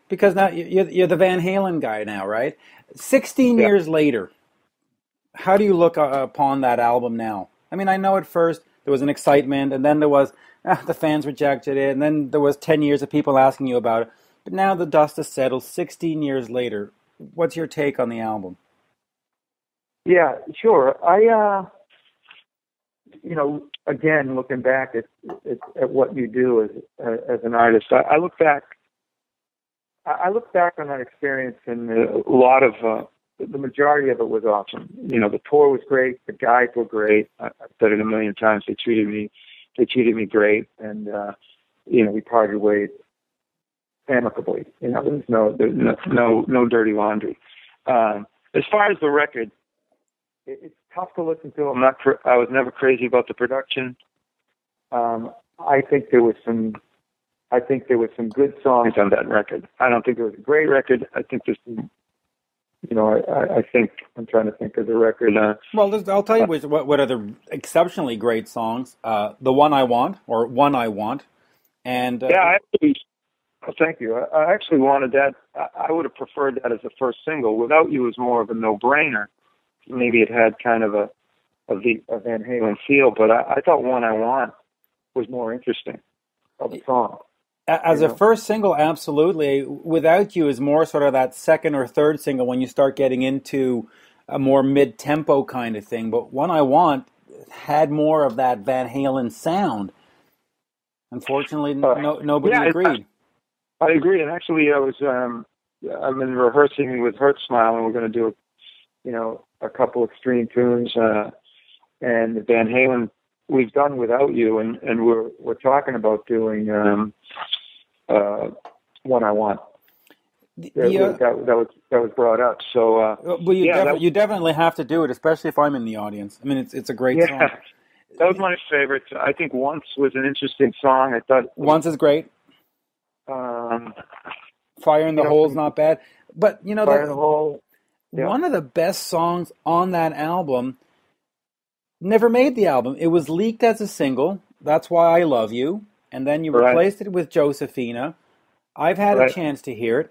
because now you're the Van Halen guy now, right? 16 years later, how do you look upon that album now? I know at first there was an excitement, and then there was, the fans rejected it, and then there was 10 years of people asking you about it. But now the dust has settled 16 years later. What's your take on the album? Yeah, sure. Again, looking back at what you do as an artist, I look back on that experience, and a lot of the majority of it was awesome. The tour was great, the guys were great. I've said it a million times. They treated me great, and we parted ways amicably. There's no dirty laundry. As far as the record, it's tough to listen to. I was never crazy about the production. I think there was some good songs on that record. I don't think it was a great record. I think there's some, I think I'm trying to think of the record. I'll tell you what are the exceptionally great songs. The One I Want, or One I Want, and thank you. I actually wanted that. I would have preferred that as the first single. Without You was more of a no-brainer. Maybe it had kind of a Van Halen feel, but I thought One I Want was more interesting of the song. As a first single, absolutely. Without You is more sort of that second or third single when you start getting into a more mid-tempo kind of thing. But One I Want had more of that Van Halen sound. Unfortunately, nobody agreed. I agree, and actually, I've been rehearsing with HURTSMILE, and we're going to do a couple extreme tunes, and Van Halen we've done Without You, and we're talking about doing One I Want. That was brought up. So you definitely have to do it, especially if I'm in the audience. It's a great song. That was my favorite. I think Once was an interesting song. I thought Once is great. Fire in the Hole's not bad, but Fire in the Hole. Yeah. One of the best songs on that album never made the album. It was leaked as a single. That's Why I Love You, and then you replaced it with Josephina. I've had a chance to hear it.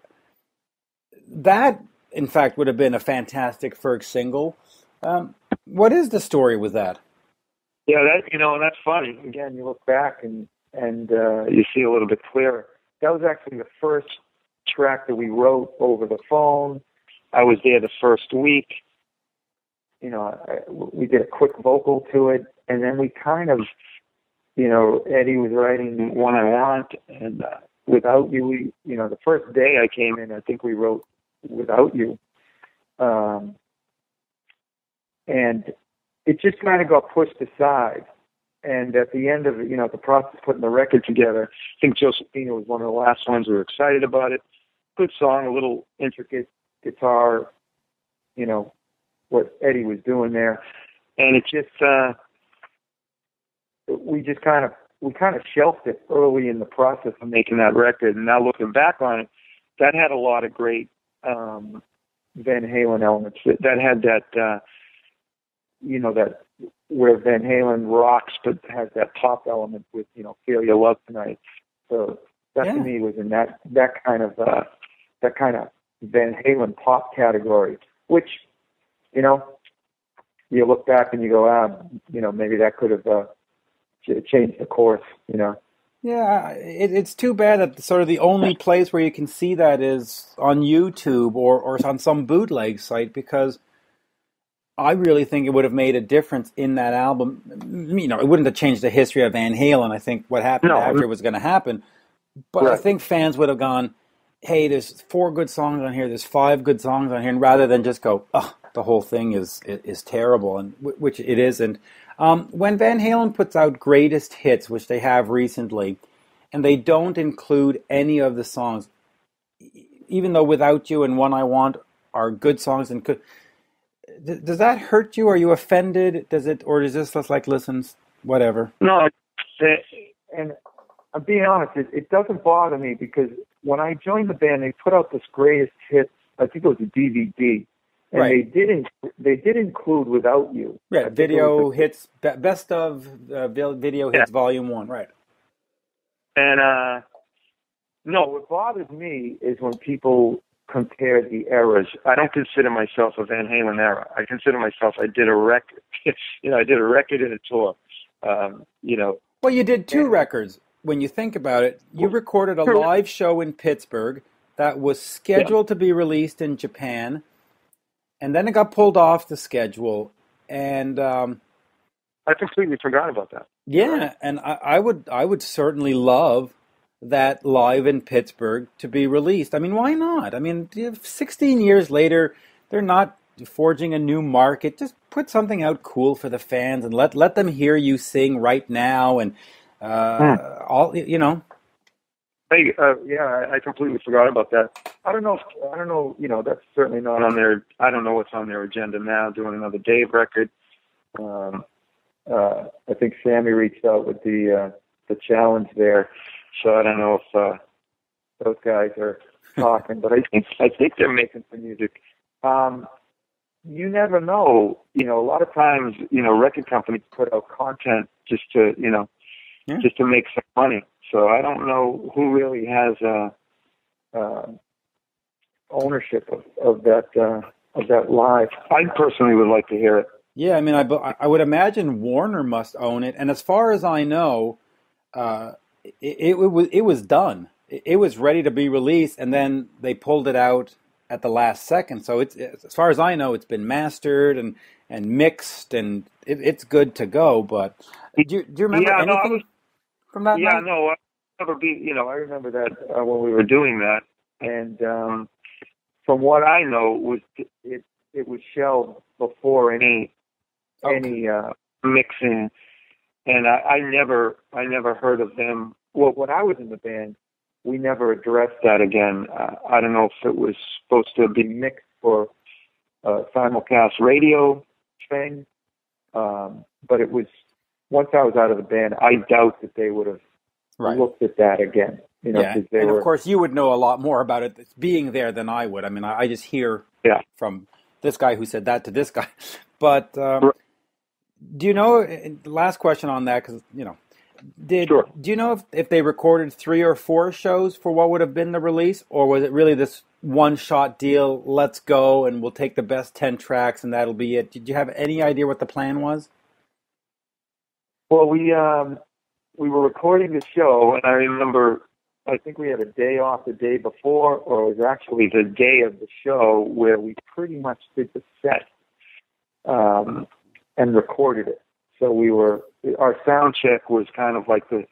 That, in fact, would have been a fantastic first single. What is the story with that? Yeah, that's funny. Again, you look back and you see a little bit clearer. That was actually the first track that we wrote over the phone. I was there the first week. We did a quick vocal to it, and then we kind of, Eddie was writing One I Want, and Without You, the first day I came in, I think we wrote Without You. And it just kind of got pushed aside. And at the end of the process of putting the record together, I think Josephina was one of the last ones we were excited about it. Good song, a little intricate guitar, what Eddie was doing there. And it just, we kind of shelved it early in the process of making that record. And now looking back on it, that had a lot of great Van Halen elements. That had that, that where Van Halen rocks but has that pop element with, Feel Your Love Tonight. So that to me was in that kind of Van Halen pop category, which, you look back and you go, maybe that could have changed the course, Yeah, it's too bad that sort of the only place where you can see that is on YouTube or on some bootleg site, because I really think it would have made a difference in that album. It wouldn't have changed the history of Van Halen. I think what happened after was going to happen. But right. I think fans would have gone, hey, there's 4 good songs on here, there's 5 good songs on here, and rather than just go, oh, the whole thing is terrible, and which it isn't. When Van Halen puts out greatest hits, which they have recently, and they don't include any of the songs, even though Without You and One I Want are good songs, and does that hurt you? Are you offended? Or is this just like, listen, whatever? No, and I'm being honest, it doesn't bother me, because when I joined the band, they put out this greatest hits. I think it was a DVD. And right. They did include Without You. Right, video hits, best of video hits, Volume 1, right. And, no, what bothers me is when people compare the eras. I don't consider myself a Van Halen era. I consider myself, I did a record. I did a record and a tour. Well, you did 2 records. When you think about it, you recorded a live show in Pittsburgh that was scheduled to be released in Japan, and then it got pulled off the schedule, and I completely forgot about that. Yeah, and I would certainly love that live in Pittsburgh to be released. I mean, why not? I mean, 16 years later, they're not forging a new market. Just put something out cool for the fans and let them hear you sing right now, and all. I completely forgot about that. I don't know. That's certainly not on their. I don't know what's on their agenda now. Doing another Dave record. I think Sammy reached out with the challenge there, so I don't know if those guys are talking. But I think they're making some music. You never know. A lot of times, record companies put out content just to make some money. So I don't know who really has ownership of that live. I personally would like to hear it. Yeah, I mean, I would imagine Warner must own it, and as far as I know, it was done. It was ready to be released, and then they pulled it out at the last second. So it's, as far as I know, it's been mastered and mixed, and it's good to go. But do you remember anything from that night? No, I remember that when we were doing that, and from what I know, it was shelved before any mixing, and I never heard of them. Well, when I was in the band, we never addressed that again. I don't know if it was supposed to be mixed for a simulcast radio thing, but it was, once I was out of the band, I doubt that they would have looked at that again. Of course, you would know a lot more about it being there than I would. I mean, I just hear from this guy who said that to this guy. But do you know, last question on that, because, do you know if they recorded 3 or 4 shows for what would have been the release, or was it really this one-shot deal, let's go, and we'll take the best 10 tracks, and that'll be it? Did you have any idea what the plan was? Well, we were recording the show, and I remember, I think we had a day off the day before, or it was actually the day of the show, where we pretty much did the set and recorded it. So our sound check was kind of like the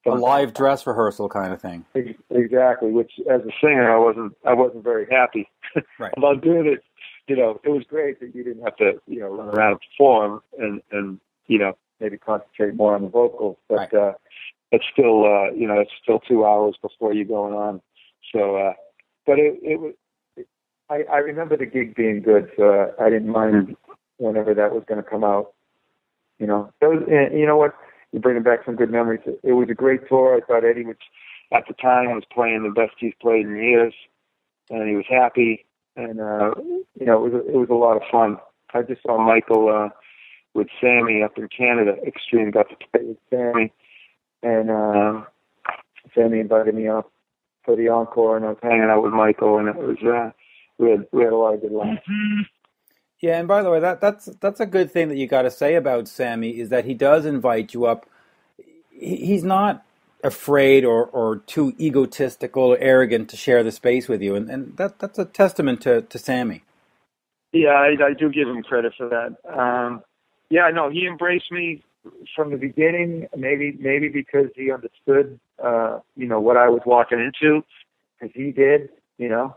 live dress rehearsal kind of thing. Exactly, which as a singer, I wasn't very happy about doing it. It was great that you didn't have to, run around and perform and maybe concentrate more on the vocals, but it's still, it's still 2 hours before you're going on. So, but it was. I remember the gig being good, so I didn't mind whenever that was going to come out. You know what? you're bringing back some good memories. It was a great tour. I thought Eddie was, at the time, was playing the best he's played in years, and he was happy. And it was a lot of fun. I just saw Michael with Sammy up in Canada. Extreme got to play with Sammy, and Sammy invited me up for the encore, and I was hanging out with Michael, and it was we had a lot of good laughs. Yeah, and by the way, that's a good thing that you got to say about Sammy is that he does invite you up. He's not afraid or too egotistical or arrogant to share the space with you, and that's a testament to Sammy. Yeah, I do give him credit for that. Yeah, no, he embraced me from the beginning. Maybe because he understood, what I was walking into, because he did, and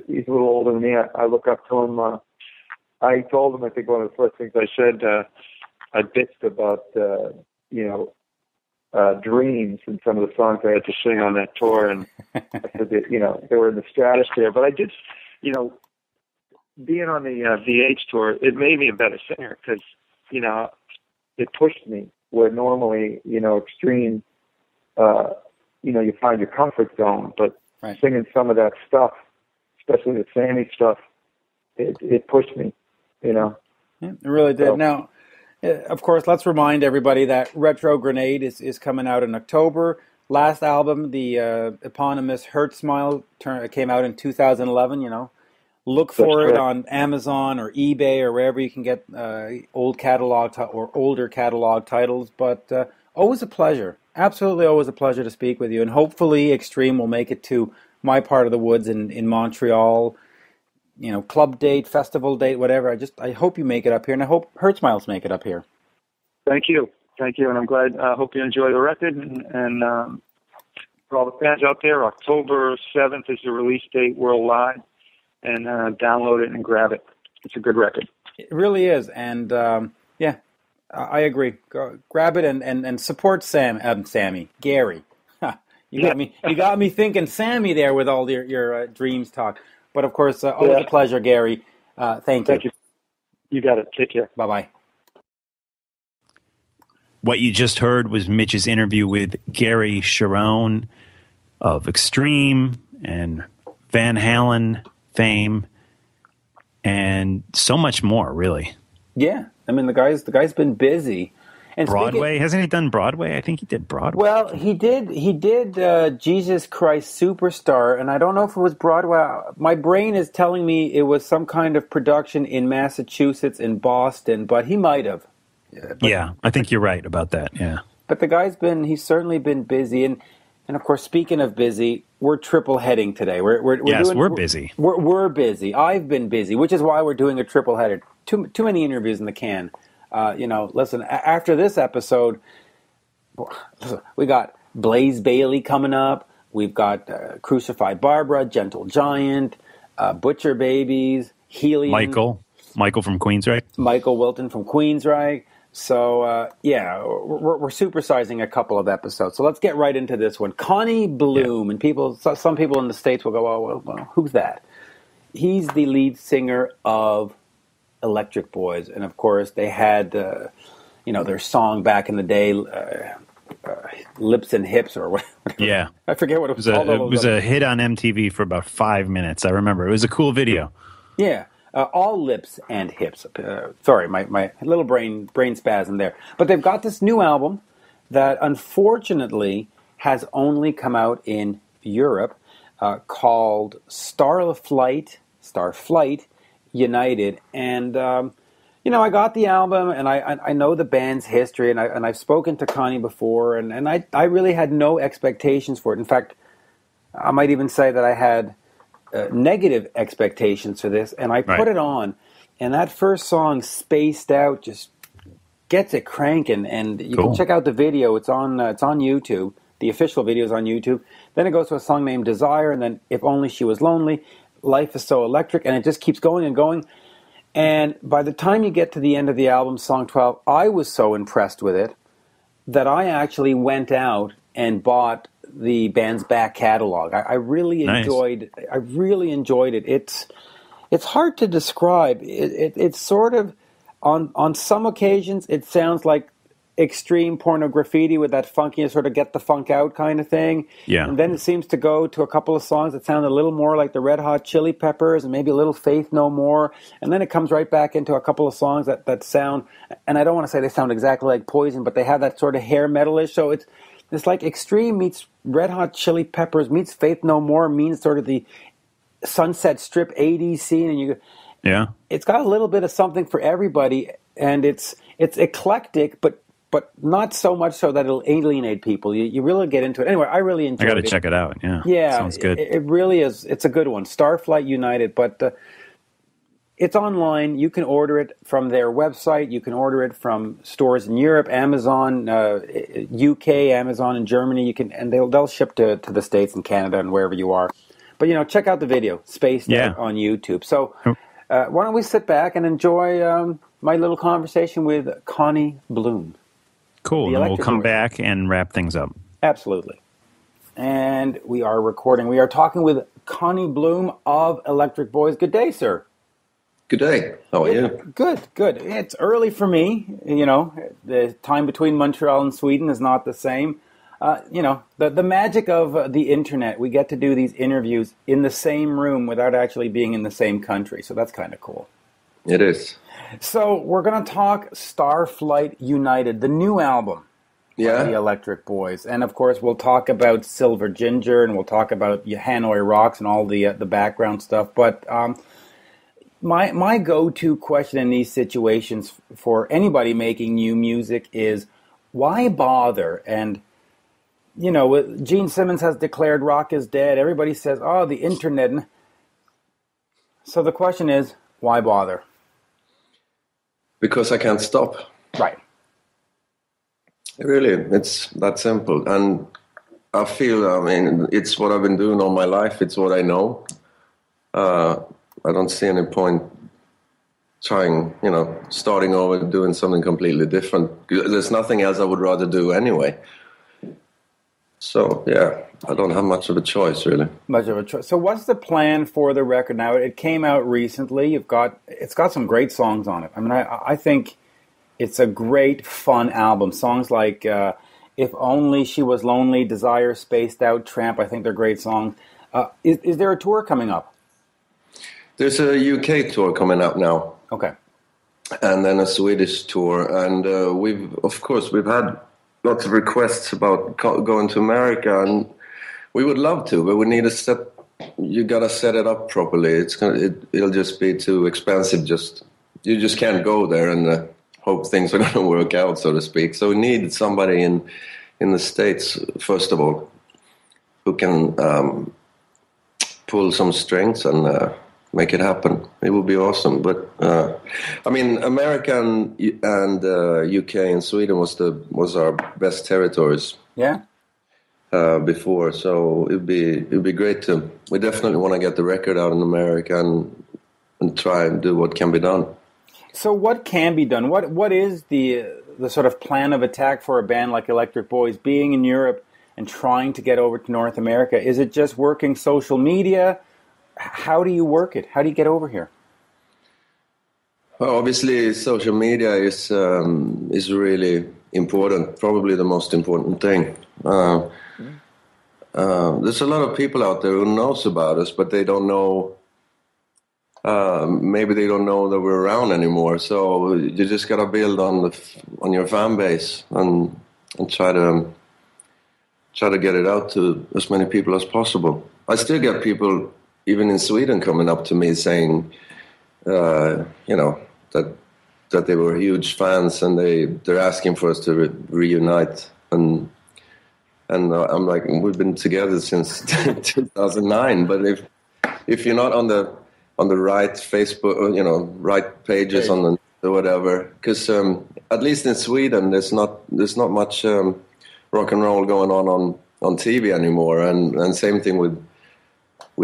he's a little older than me. I look up to him. I told him, I think one of the first things I said, I bitched about, dreams and some of the songs I had to sing on that tour, and I said that, they were in the stratosphere. But I did, being on the VH tour, it made me a better singer because, it pushed me where normally, extreme, you find your comfort zone, but right. Singing some of that stuff, especially the Sammy stuff, it pushed me, Yeah, it really did. So, now, of course, let's remind everybody that Retrogrenade is coming out in October. Last album, the eponymous HURTSMILE, came out in 2011, Look for it on Amazon or eBay or wherever you can get old catalog or older catalog titles. But always a pleasure. Absolutely always a pleasure to speak with you. And hopefully Extreme will make it to my part of the woods in Montreal, club date, festival date, whatever. I hope you make it up here, and I hope HURTSMILEs make it up here. Thank you. And I'm glad. I hope you enjoy the record. And for all the fans out there, October 7th is the release date worldwide. And download it and grab it. It's a good record. It really is, and I agree. Grab it and support Sammy, Gary. You got me thinking Sammy there with all your dreams talk. But of course, always a pleasure, Gary. Thank you. You got it. Take care. Bye-bye. What you just heard was Mitch's interview with Gary Cherone of Extreme and Van Halen fame, and so much more, really. Yeah, I mean the guy's been busy. And Broadway, hasn't he done Broadway? I think he did Broadway. Well, he did Jesus Christ Superstar, and I don't know if it was Broadway. My brain is telling me it was some kind of production in Massachusetts, in Boston, but he might have. Yeah, I think you're right about that. Yeah, but the guy's he's certainly been busy, and of course, speaking of busy, we're triple heading today. We're busy. We're busy. I've been busy, which is why we're doing a triple header. Too many interviews in the can. Listen, after this episode, we got Blaze Bayley coming up. We've got Crucified Barbara, Gentle Giant, Butcher Babies, Helium. Michael from Queensryche. Michael Wilton from Queensryche. So, we're supersizing a couple of episodes. So let's get right into this one. Conny Bloom. And some people in the States will go, oh, well, who's that? He's the lead singer of Electric Boys. And, of course, they had, their song back in the day, Lips and Hips or whatever. Yeah. I forget what it was called. It was a hit on MTV for about 5 minutes. I remember. It was a cool video. Yeah. All Lips and Hips. Sorry, my little brain spasm there. But they've got this new album that unfortunately has only come out in Europe called Starflight United. And, I got the album and I know the band's history and I've spoken to Conny before and I really had no expectations for it. In fact, I might even say that I had negative expectations for this, and I put it on, and that first song, Spaced Out, just gets it cranking, and you can check out the video. It's on YouTube. The official video is on YouTube. Then it goes to a song named Desire, and then If Only She Was Lonely, Life Is So Electric, and it just keeps going and going. And by the time you get to the end of the album, song 12, I was so impressed with it that I actually went out and bought the band's back catalog. I really enjoyed. I really enjoyed it. It's hard to describe. It's sort of on some occasions it sounds like extreme Pornograffitti with that funky sort of get the funk out kind of thing. Yeah. And then it seems to go to a couple of songs that sound a little more like the Red Hot Chili Peppers and maybe a little Faith No More. And then it comes right back into a couple of songs that sound, and I don't want to say they sound exactly like Poison, but they have that sort of hair metalish. So it's like extreme meets Red Hot Chili Peppers meets Faith No More means sort of the Sunset Strip 80s scene, and it's got a little bit of something for everybody, and it's eclectic, but not so much so that it'll alienate people. You really get into it. Anyway, I really enjoyed it. I got to check it out. Yeah, sounds good. It really is. It's a good one. Starflight United, but it's online. You can order it from their website. You can order it from stores in Europe, Amazon, UK, Amazon in Germany. And they'll ship to the States and Canada and wherever you are. But check out the video, Spaced Out on YouTube. So why don't we sit back and enjoy my little conversation with Conny Bloom. Cool. And we'll come back and wrap things up. Absolutely. And we are recording. We are talking with Conny Bloom of Electric Boys. Good day, sir. Good day. How are you? Good. It's early for me. The time between Montreal and Sweden is not the same. The magic of the internet, we get to do these interviews in the same room without actually being in the same country. So that's kind of cool. It is. So we're going to talk Starflight United, the new album by the Electric Boys. And, of course, we'll talk about Silver Ginger and we'll talk about Hanoi Rocks and all the background stuff. But my go-to question in these situations for anybody making new music is, why bother? And, Gene Simmons has declared rock is dead. Everybody says, the internet. So the question is, why bother? Because I can't stop. Right. Really, it's that simple. And I feel, it's what I've been doing all my life. It's what I know. I don't see any point trying, starting over, doing something completely different. There's nothing else I would rather do anyway. So, I don't have much of a choice, really. So what's the plan for the record now? It came out recently. It's got some great songs on it. I think it's a great, fun album. Songs like If Only She Was Lonely, Desire, Spaced Out, Tramp, I think they're great songs. Is there a tour coming up? There's a UK tour coming up now. Okay. And then a Swedish tour. And we've had lots of requests about going to America, and we would love to, but we need you gotta set it up properly. It'll just be too expensive. You just can't go there and hope things are gonna work out, so to speak. So we need somebody in the States, first of all, who can pull some strings and make it happen. It would be awesome. But America and UK and Sweden was our best territories. Yeah. Before, so it'd be great to. We definitely want to get the record out in America and try and do what can be done. So what can be done? What is the sort of plan of attack for a band like Electric Boys, being in Europe and trying to get over to North America? Is it just working social media? How do you work it? How do you get over here? Well, obviously, social media is really important. Probably the most important thing. There's a lot of people out there who knows about us, but they don't know. Maybe they don't know that we're around anymore. So you just gotta build on your fan base and try to get it out to as many people as possible. I still get people, even in Sweden, coming up to me saying, that they were huge fans and they're asking for us to reunite. And I'm like, we've been together since 2009. But if you're not on the right Facebook, right pages on the whatever, because at least in Sweden there's not much rock and roll going on TV anymore, and same thing with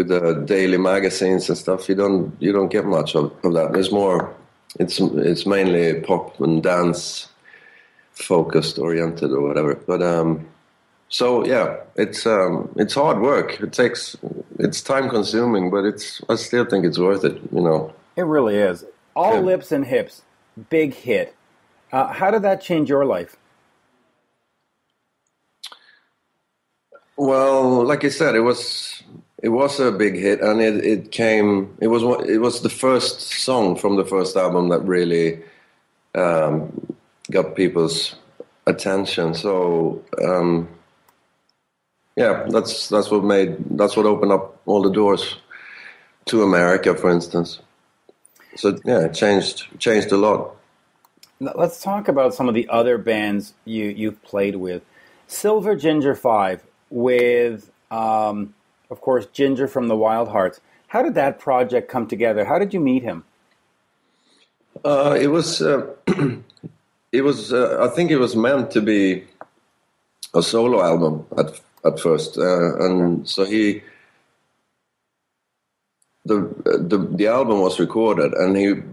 the daily magazines and stuff. You don't get much of that. There's more. It's mainly pop and dance focused, oriented, or whatever. But so yeah, it's hard work. It's time consuming, but I still think it's worth it. It really is. All lips and hips. big hit. How did that change your life? Well, like I said, it was a big hit, and it was the first song from the first album that really got people's attention. So that's what opened up all the doors to America, for instance. So yeah, it changed a lot. Now, let's talk about some of the other bands you've played with. Silver Ginger 5 with, of course, Ginger from the Wild Hearts. How did that project come together? How did you meet him? It was I think it was meant to be a solo album at first, and so the album was recorded,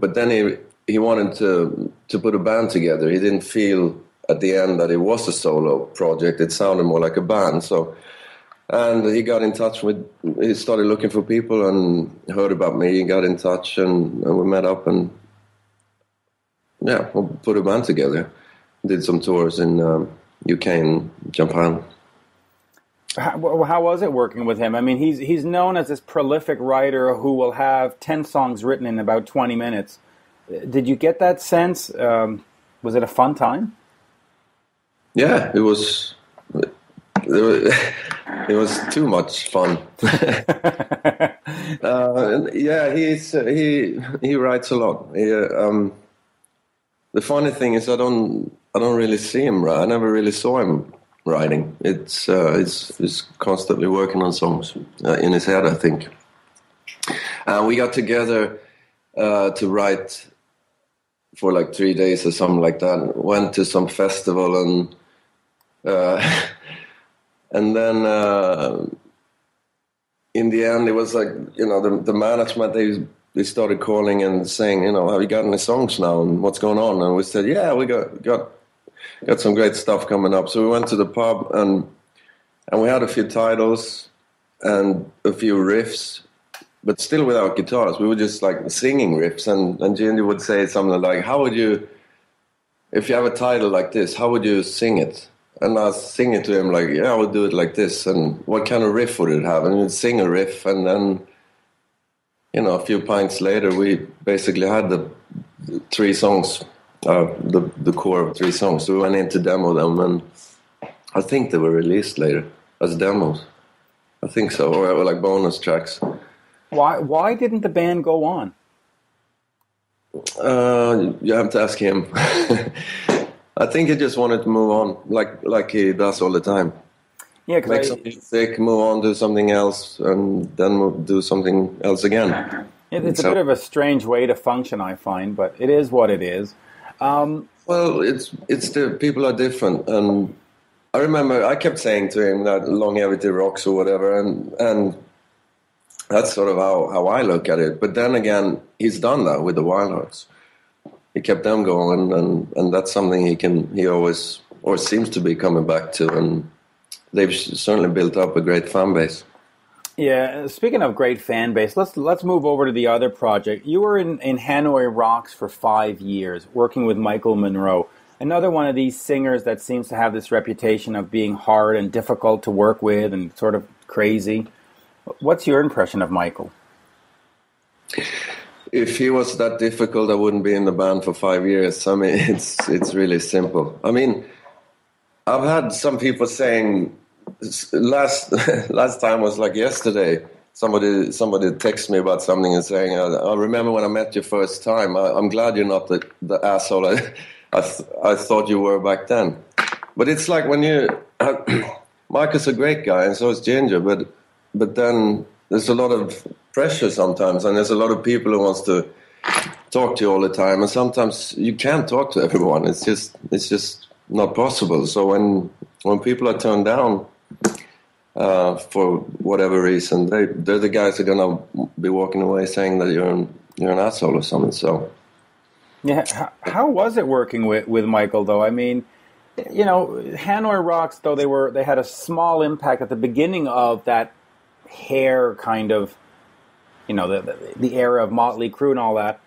but then he wanted to put a band together. He didn't feel at the end that it was a solo project. It sounded more like a band. So, and he got in touch he started looking for people and heard about me. He got in touch and we met up and we put a band together. Did some tours in UK and Japan. How was it working with him? I mean, he's known as this prolific writer who will have 10 songs written in about 20 minutes. Did you get that sense? Was it a fun time? Yeah, it was. It was too much fun. He writes a lot. The funny thing is, I don't really see him write. I never really saw him writing. He's constantly working on songs in his head, I think. We got together to write for like 3 days or something like that. Went to some festival and then in the end it was like, the management, they started calling and saying, have you got any songs now and what's going on? And we said, yeah, we got some great stuff coming up. So we went to the pub and we had a few titles and a few riffs, but still without guitars. We were just like singing riffs, and Ginger would say something like, if you have a title like this, how would you sing it? And I was singing to him like, I would do it like this, and what kind of riff would it have? And we'd sing a riff, and then, a few pints later, we basically had the 3 songs, the core of 3 songs. So we went in to demo them, and I think they were released later as demos. I think so, or like bonus tracks. Why didn't the band go on? You have to ask him. I think he just wanted to move on, like he does all the time. Yeah, make some music, move on, do something else, and then do something else again. It's a bit of a strange way to function, I find, but it is what it is. Well, it's the people are different, and I remember I kept saying to him that longevity rocks or whatever, and that's sort of how I look at it. But then again, he's done that with the Wild Hearts. He kept them going, and that's something he always, or seems to be coming back to, and they've certainly built up a great fan base. Yeah, speaking of great fan base, let's move over to the other project. You were in Hanoi Rocks for 5 years, working with Michael Monroe, another one of these singers that seems to have this reputation of being hard and difficult to work with and sort of crazy. What's your impression of Michael? If he was that difficult, I wouldn't be in the band for 5 years. I mean, it's really simple. I mean, I've had some people saying, last time was like yesterday. Somebody texted me about something and saying, I remember when I met you first time. I'm glad you're not the asshole I thought you were back then. But it's like when Michael's a great guy and so is Ginger, but then there's a lot of pressure sometimes, and there's a lot of people who wants to talk to you all the time, and sometimes you can't talk to everyone. It's just not possible. So when people are turned down for whatever reason, they're the guys who are gonna be walking away saying that you're an asshole or something. So yeah, how was it working with Michael though? I mean, Hanoi Rocks, though they had a small impact at the beginning of that hair kind of, the era of Mötley Crüe and all that.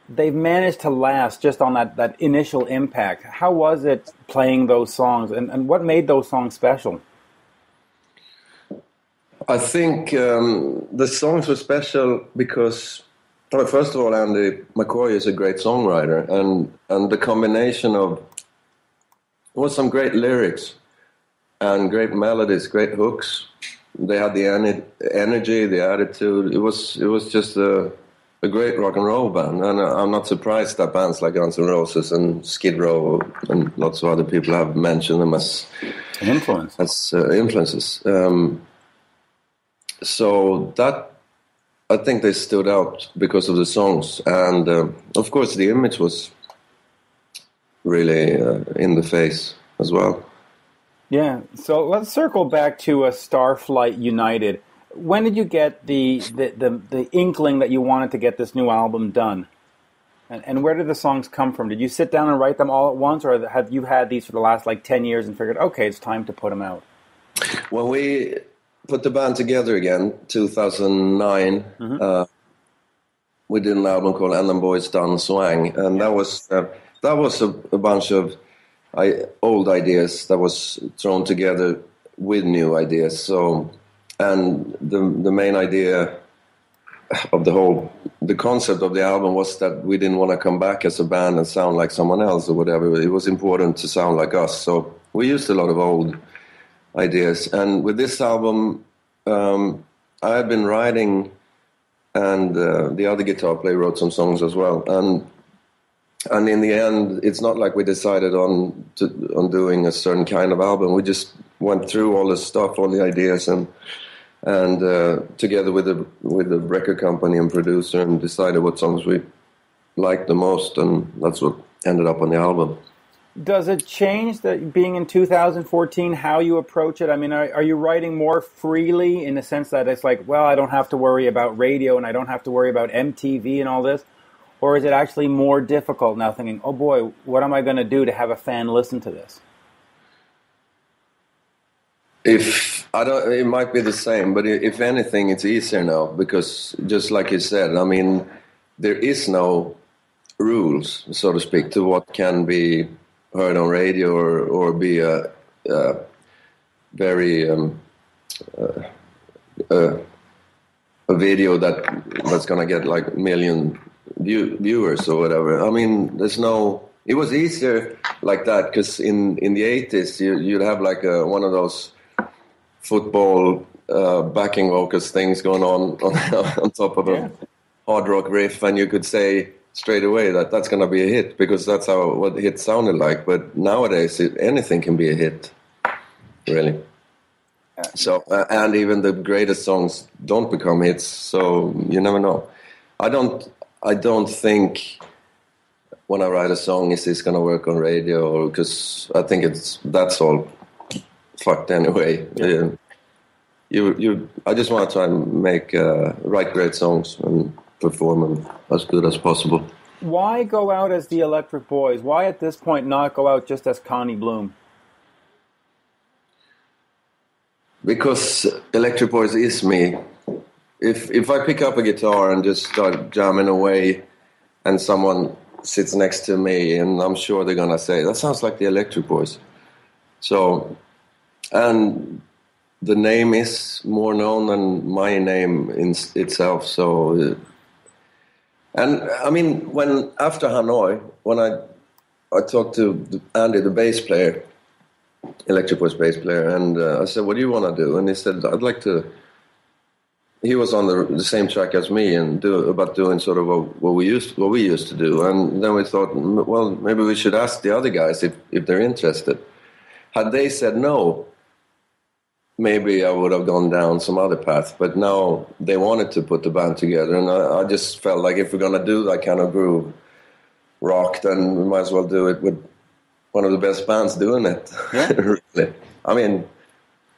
they've managed to last just on that initial impact. How was it playing those songs, and what made those songs special? I think the songs were special because, well, first of all, Andy McCoy is a great songwriter, and the combination of was some great lyrics and great melodies, great hooks. They had the energy, the attitude. It was just a great rock and roll band, and I'm not surprised that bands like Guns N' Roses and Skid Row and lots of other people have mentioned them as influences. So that, I think they stood out because of the songs, and of course the image was really in the face as well. Yeah, so let's circle back to Starflight United. When did you get the inkling that you wanted to get this new album done? And where did the songs come from? Did you sit down and write them all at once, or have you had these for the last 10 years and figured, okay, it's time to put them out? When we put the band together again, 2009, we did an album called And Them Boys Done Swang, and that was a bunch of old ideas that was thrown together with new ideas. So, and the main idea of the concept of the album was that we didn't want to come back as a band and sound like someone else or whatever. It was important to sound like us. So we used a lot of old ideas. And with this album, I had been writing, and the other guitar player wrote some songs as well. And in the end, it's not like we decided on doing a certain kind of album. We just went through all the stuff, all the ideas, and together with the record company and producer, and decided what songs we liked the most, and that's what ended up on the album. Does it change that being in 2014 how you approach it? I mean, are you writing more freely in the sense that it's like, well, I don't have to worry about radio and I don't have to worry about MTV and all this? Or is it actually more difficult now thinking, oh boy, what am I going to do to have a fan listen to this? It might be the same, but if anything, it's easier now because, just like you said, I mean, there is no rules, so to speak, to what can be heard on radio or be a very a video that's going to get like a million viewers or whatever. I mean, it was easier like that because in the 80s you'd have like one of those football backing vocals things going on top of a hard rock riff, and you could say straight away that's going to be a hit because that's what hit sounded like. But nowadays anything can be a hit, really. So and even the greatest songs don't become hits, so you never know. I don't think when I write a song, is this going to work on radio? Or because I think that's all fucked anyway. Yeah. I just want to try and write great songs and perform them as good as possible. Why go out as the Electric Boys? Why at this point not go out just as Conny Bloom? Because Electric Boys is me. If I pick up a guitar and just start jamming away and someone sits next to me, and I'm sure they're going to say, that sounds like the Electric Boys. So, and the name is more known than my name in itself. So, and I mean, after Hanoi, when I talked to Andy, the bass player, Electric Boys bass player, and I said, what do you want to do? And he said, I'd like to... He was on the same track as me and doing sort of what we used to do. And then we thought, well, maybe we should ask the other guys if they're interested. Had they said no, maybe I would have gone down some other path. But now they wanted to put the band together, and I just felt like if we're going to do that kind of groove rock, then we might as well do it with one of the best bands doing it. Yeah. Really. I mean,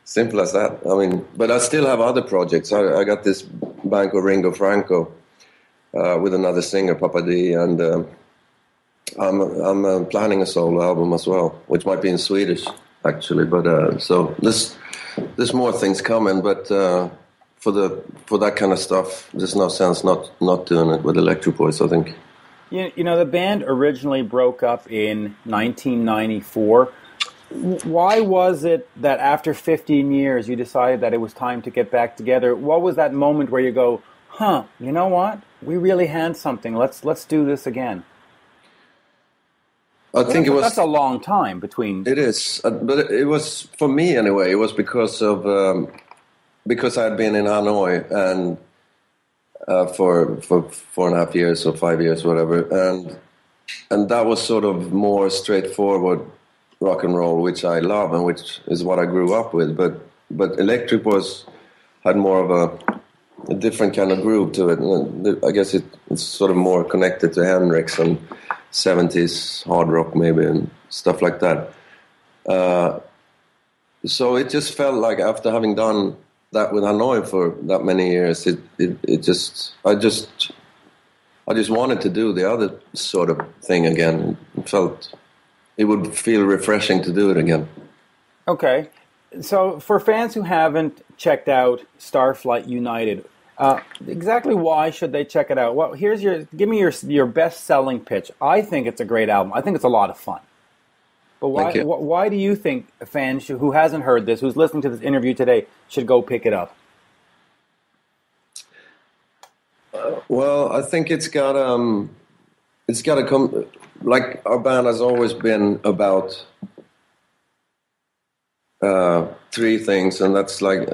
simple as that. I mean, but I still have other projects. I got this band called Ringo Franco with another singer, Papa D, and I'm planning a solo album as well, which might be in Swedish actually. But so there's more things coming. But for that kind of stuff, there's no sense not doing it with Electric Boys, I think. You know, the band originally broke up in 1994. Why was it that after 15 years you decided that it was time to get back together? What was that moment where you go, you know what? We really had something. Let's do this again. I think that's a long time between. It is, but it was, for me anyway, it was because I had been in Hanoi and for 4.5 years or 5 years, whatever, and that was sort of more straightforward rock and roll, which I love and which is what I grew up with. But electric had more of a different kind of groove to it. I guess it's sort of more connected to Hendrix and 70s hard rock maybe and stuff like that. So it just felt like after having done that with Hanoi for that many years, I just wanted to do the other sort of thing again. It would feel refreshing to do it again. Okay. So for fans who haven't checked out Starflight United, exactly why should they check it out? Well, give me your best-selling pitch. I think it's a great album. I think it's a lot of fun. But why do you think a fan who hasn't heard this, who's listening to this interview today, should go pick it up? Well, I think it's got to come. Like our band has always been about three things, and that's like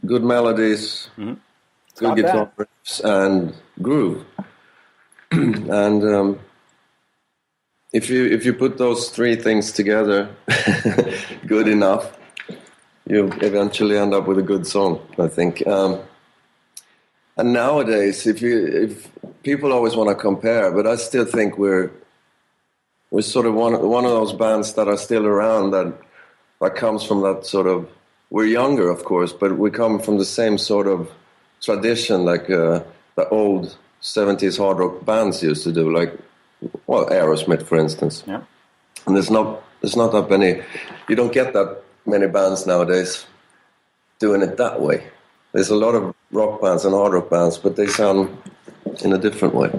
good melodies, good guitar riffs, and groove. And if you put those three things together good enough, you eventually end up with a good song, I think. And nowadays, if people always want to compare, but I still think we're sort of one of those bands that are still around that comes from that sort of. We're younger, of course, but we come from the same sort of tradition, like the old 70s hard rock bands used to do, like Aerosmith, for instance. Yeah. And there's not that many. You don't get that many bands nowadays doing it that way. There's a lot of rock bands and hard rock bands, but they sound in a different way.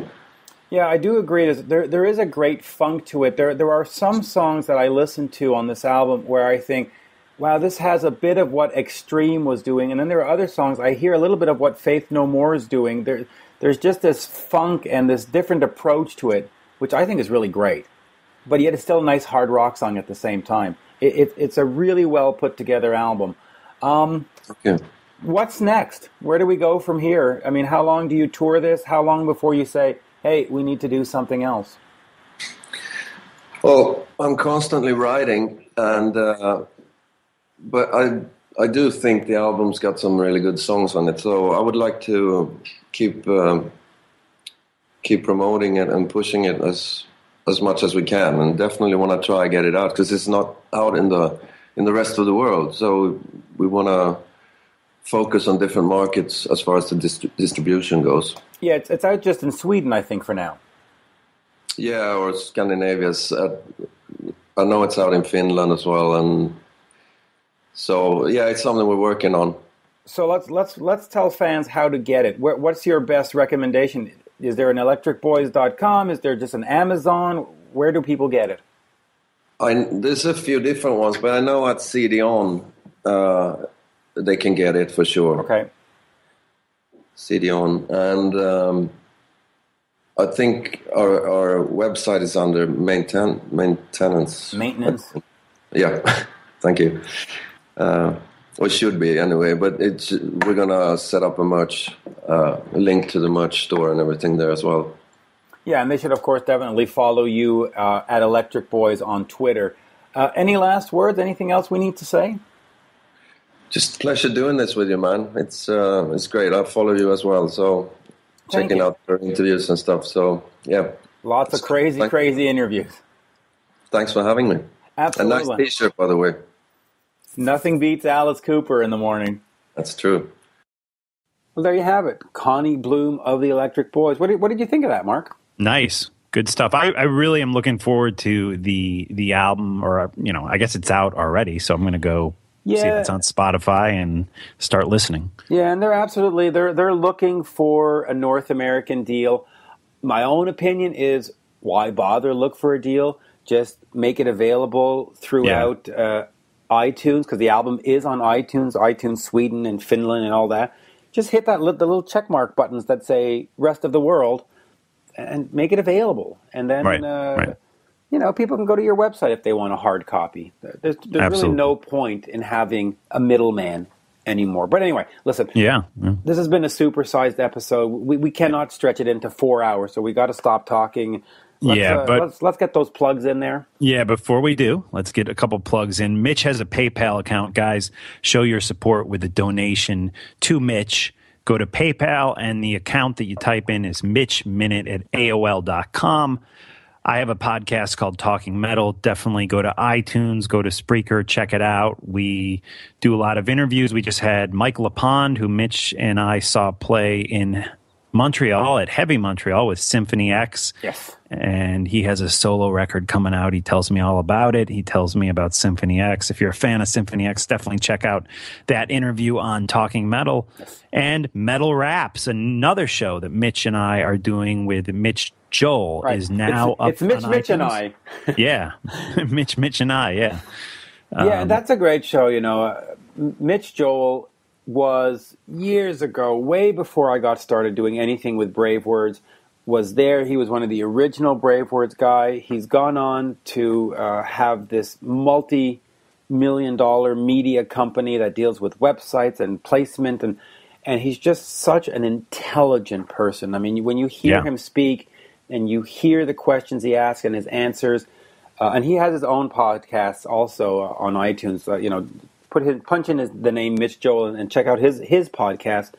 Yeah, I do agree. There is a great funk to it. There are some songs that I listen to on this album where I think, wow, this has a bit of what Extreme was doing. And then there are other songs, I hear a little bit of what Faith No More is doing. There's just this funk and this different approach to it, which I think is really great. But yet it's still a nice hard rock song at the same time. It's a really well put together album. Okay. What's next? Where do we go from here? I mean, how long do you tour this? How long before you say, hey, we need to do something else? Well, I'm constantly writing, and but I do think the album's got some really good songs on it. So I would like to keep promoting it and pushing it as much as we can, and definitely want to try and get it out because it's not out in the rest of the world. So we want to focus on different markets as far as the distribution goes. Yeah, it's out just in Sweden, I think, for now. Yeah, or Scandinavia. I know it's out in Finland as well, and so yeah, it's something we're working on. So let's tell fans how to get it. What's your best recommendation? Is there an electricboys.com? Is there just an Amazon? Where do people get it? There's a few different ones, but I know at CD-ON they can get it for sure. Okay. CD-ON, and I think our website is under maintenance. Maintenance. Yeah, thank you. Or should be anyway, but we're gonna set up a link to the merch store and everything there as well. Yeah, and they should of course definitely follow you at Electric Boys on Twitter. Any last words? Anything else we need to say? Just pleasure doing this with you, man. It's great. I follow you as well, so checking out your interviews and stuff. So yeah, lots of crazy interviews. Thanks for having me. Absolutely. A nice T-shirt, by the way. Nothing beats Alice Cooper in the morning. That's true. Well, there you have it. Conny Bloom of the Electric Boys. What did you think of that, Mark? Nice. Good stuff. I really am looking forward to the album, or I guess it's out already, so I'm going to go see if it's on Spotify and start listening. Yeah, and they're looking for a North American deal. my own opinion is, why bother? Look for a deal. Just make it available throughout iTunes, because the album is on iTunes Sweden and Finland and all that. Just hit the little check mark buttons that say rest of the world and make it available. And then, people can go to your website if they want a hard copy. There's really no point in having a middleman anymore. But anyway, listen. This has been a supersized episode. We cannot stretch it into 4 hours, so we got to stop talking. Let's get those plugs in there. Yeah, before we do, let's get a couple plugs in. Mitch has a PayPal account, guys. Show your support with a donation to Mitch. Go to PayPal, and the account that you type in is mitchminute@aol.com. I have a podcast called Talking Metal. Definitely go to iTunes, go to Spreaker, check it out. We do a lot of interviews. We just had Mike LaPond, who Mitch and I saw play in Montreal at Heavy Montreal with Symphony X. Yes. And he has a solo record coming out. He tells me all about it. He tells me about Symphony X. If you're a fan of Symphony X, definitely check out that interview on Talking Metal. Yes. And Metal Raps, another show that Mitch and I are doing with Mitch Joel, is now up It's Mitch, on Mitch iTunes. and I. Yeah. Mitch and I, yeah. Yeah, and that's a great show, Mitch Joel was years ago, way before I got started doing anything with Brave Words, was there. He was one of the original Brave Words guy. He's gone on to have this multi-million-dollar media company that deals with websites and placement, and he's just such an intelligent person. I mean, when you hear him speak and you hear the questions he asks and his answers, and he has his own podcasts also on iTunes, punch in the name Mitch Joel and check out his podcast.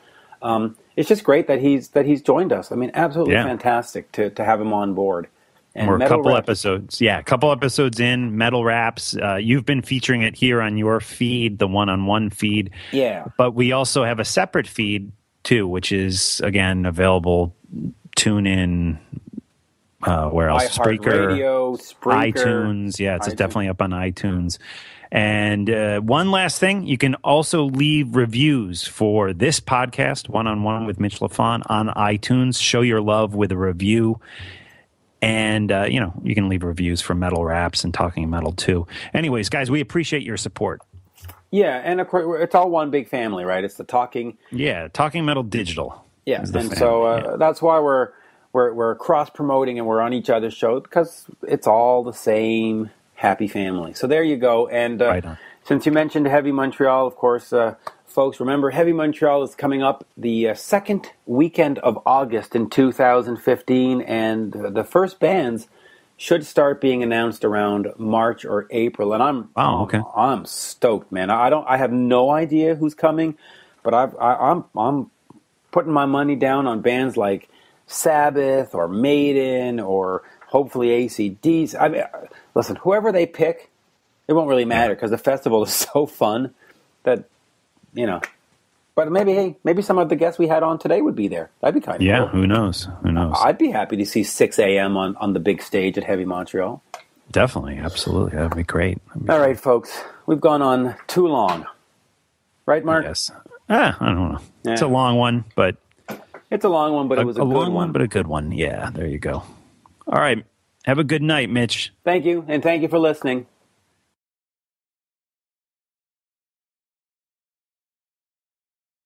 It's just great that he's joined us. I mean, absolutely fantastic to have him on board. And we're a couple episodes in, Metal Raps. You've been featuring it here on your feed, the one-on-one feed. Yeah. But we also have a separate feed too, which is again available. Tune in. Where else? Spreaker, iTunes. Yeah, it's definitely up on iTunes. And one last thing, you can also leave reviews for this podcast, One-on-One with Mitch Lafon, on iTunes. Show your love with a review. And, you can leave reviews for Metal Raps and Talking Metal, too. Anyways, guys, we appreciate your support. Yeah, and of course, it's all one big family, right? It's the Talking... Yeah, Talking Metal Digital. Yeah, and so that's why we're cross-promoting and we're on each other's show, because it's all the same happy family. So there you go. And since you mentioned Heavy Montreal, of course, folks, remember Heavy Montreal is coming up the second weekend of August in 2015, and the first bands should start being announced around March or April. And I'm stoked, man. I have no idea who's coming, but I'm putting my money down on bands like Sabbath or Maiden or hopefully AC/DC. I mean, listen, whoever they pick, it won't really matter because the festival is so fun that, But maybe some of the guests we had on today would be there. That'd be kind of cool. Yeah, who knows? I'd be happy to see Sixx AM on the big stage at Heavy Montreal. Definitely, absolutely. That'd be great. All right, folks. We've gone on too long. Right, Mark? Yes. I don't know. Yeah. It's a long one, but... It's a long one, but it was a good long one, but a good one. Yeah, there you go. All right. Have a good night, Mitch. Thank you, and thank you for listening.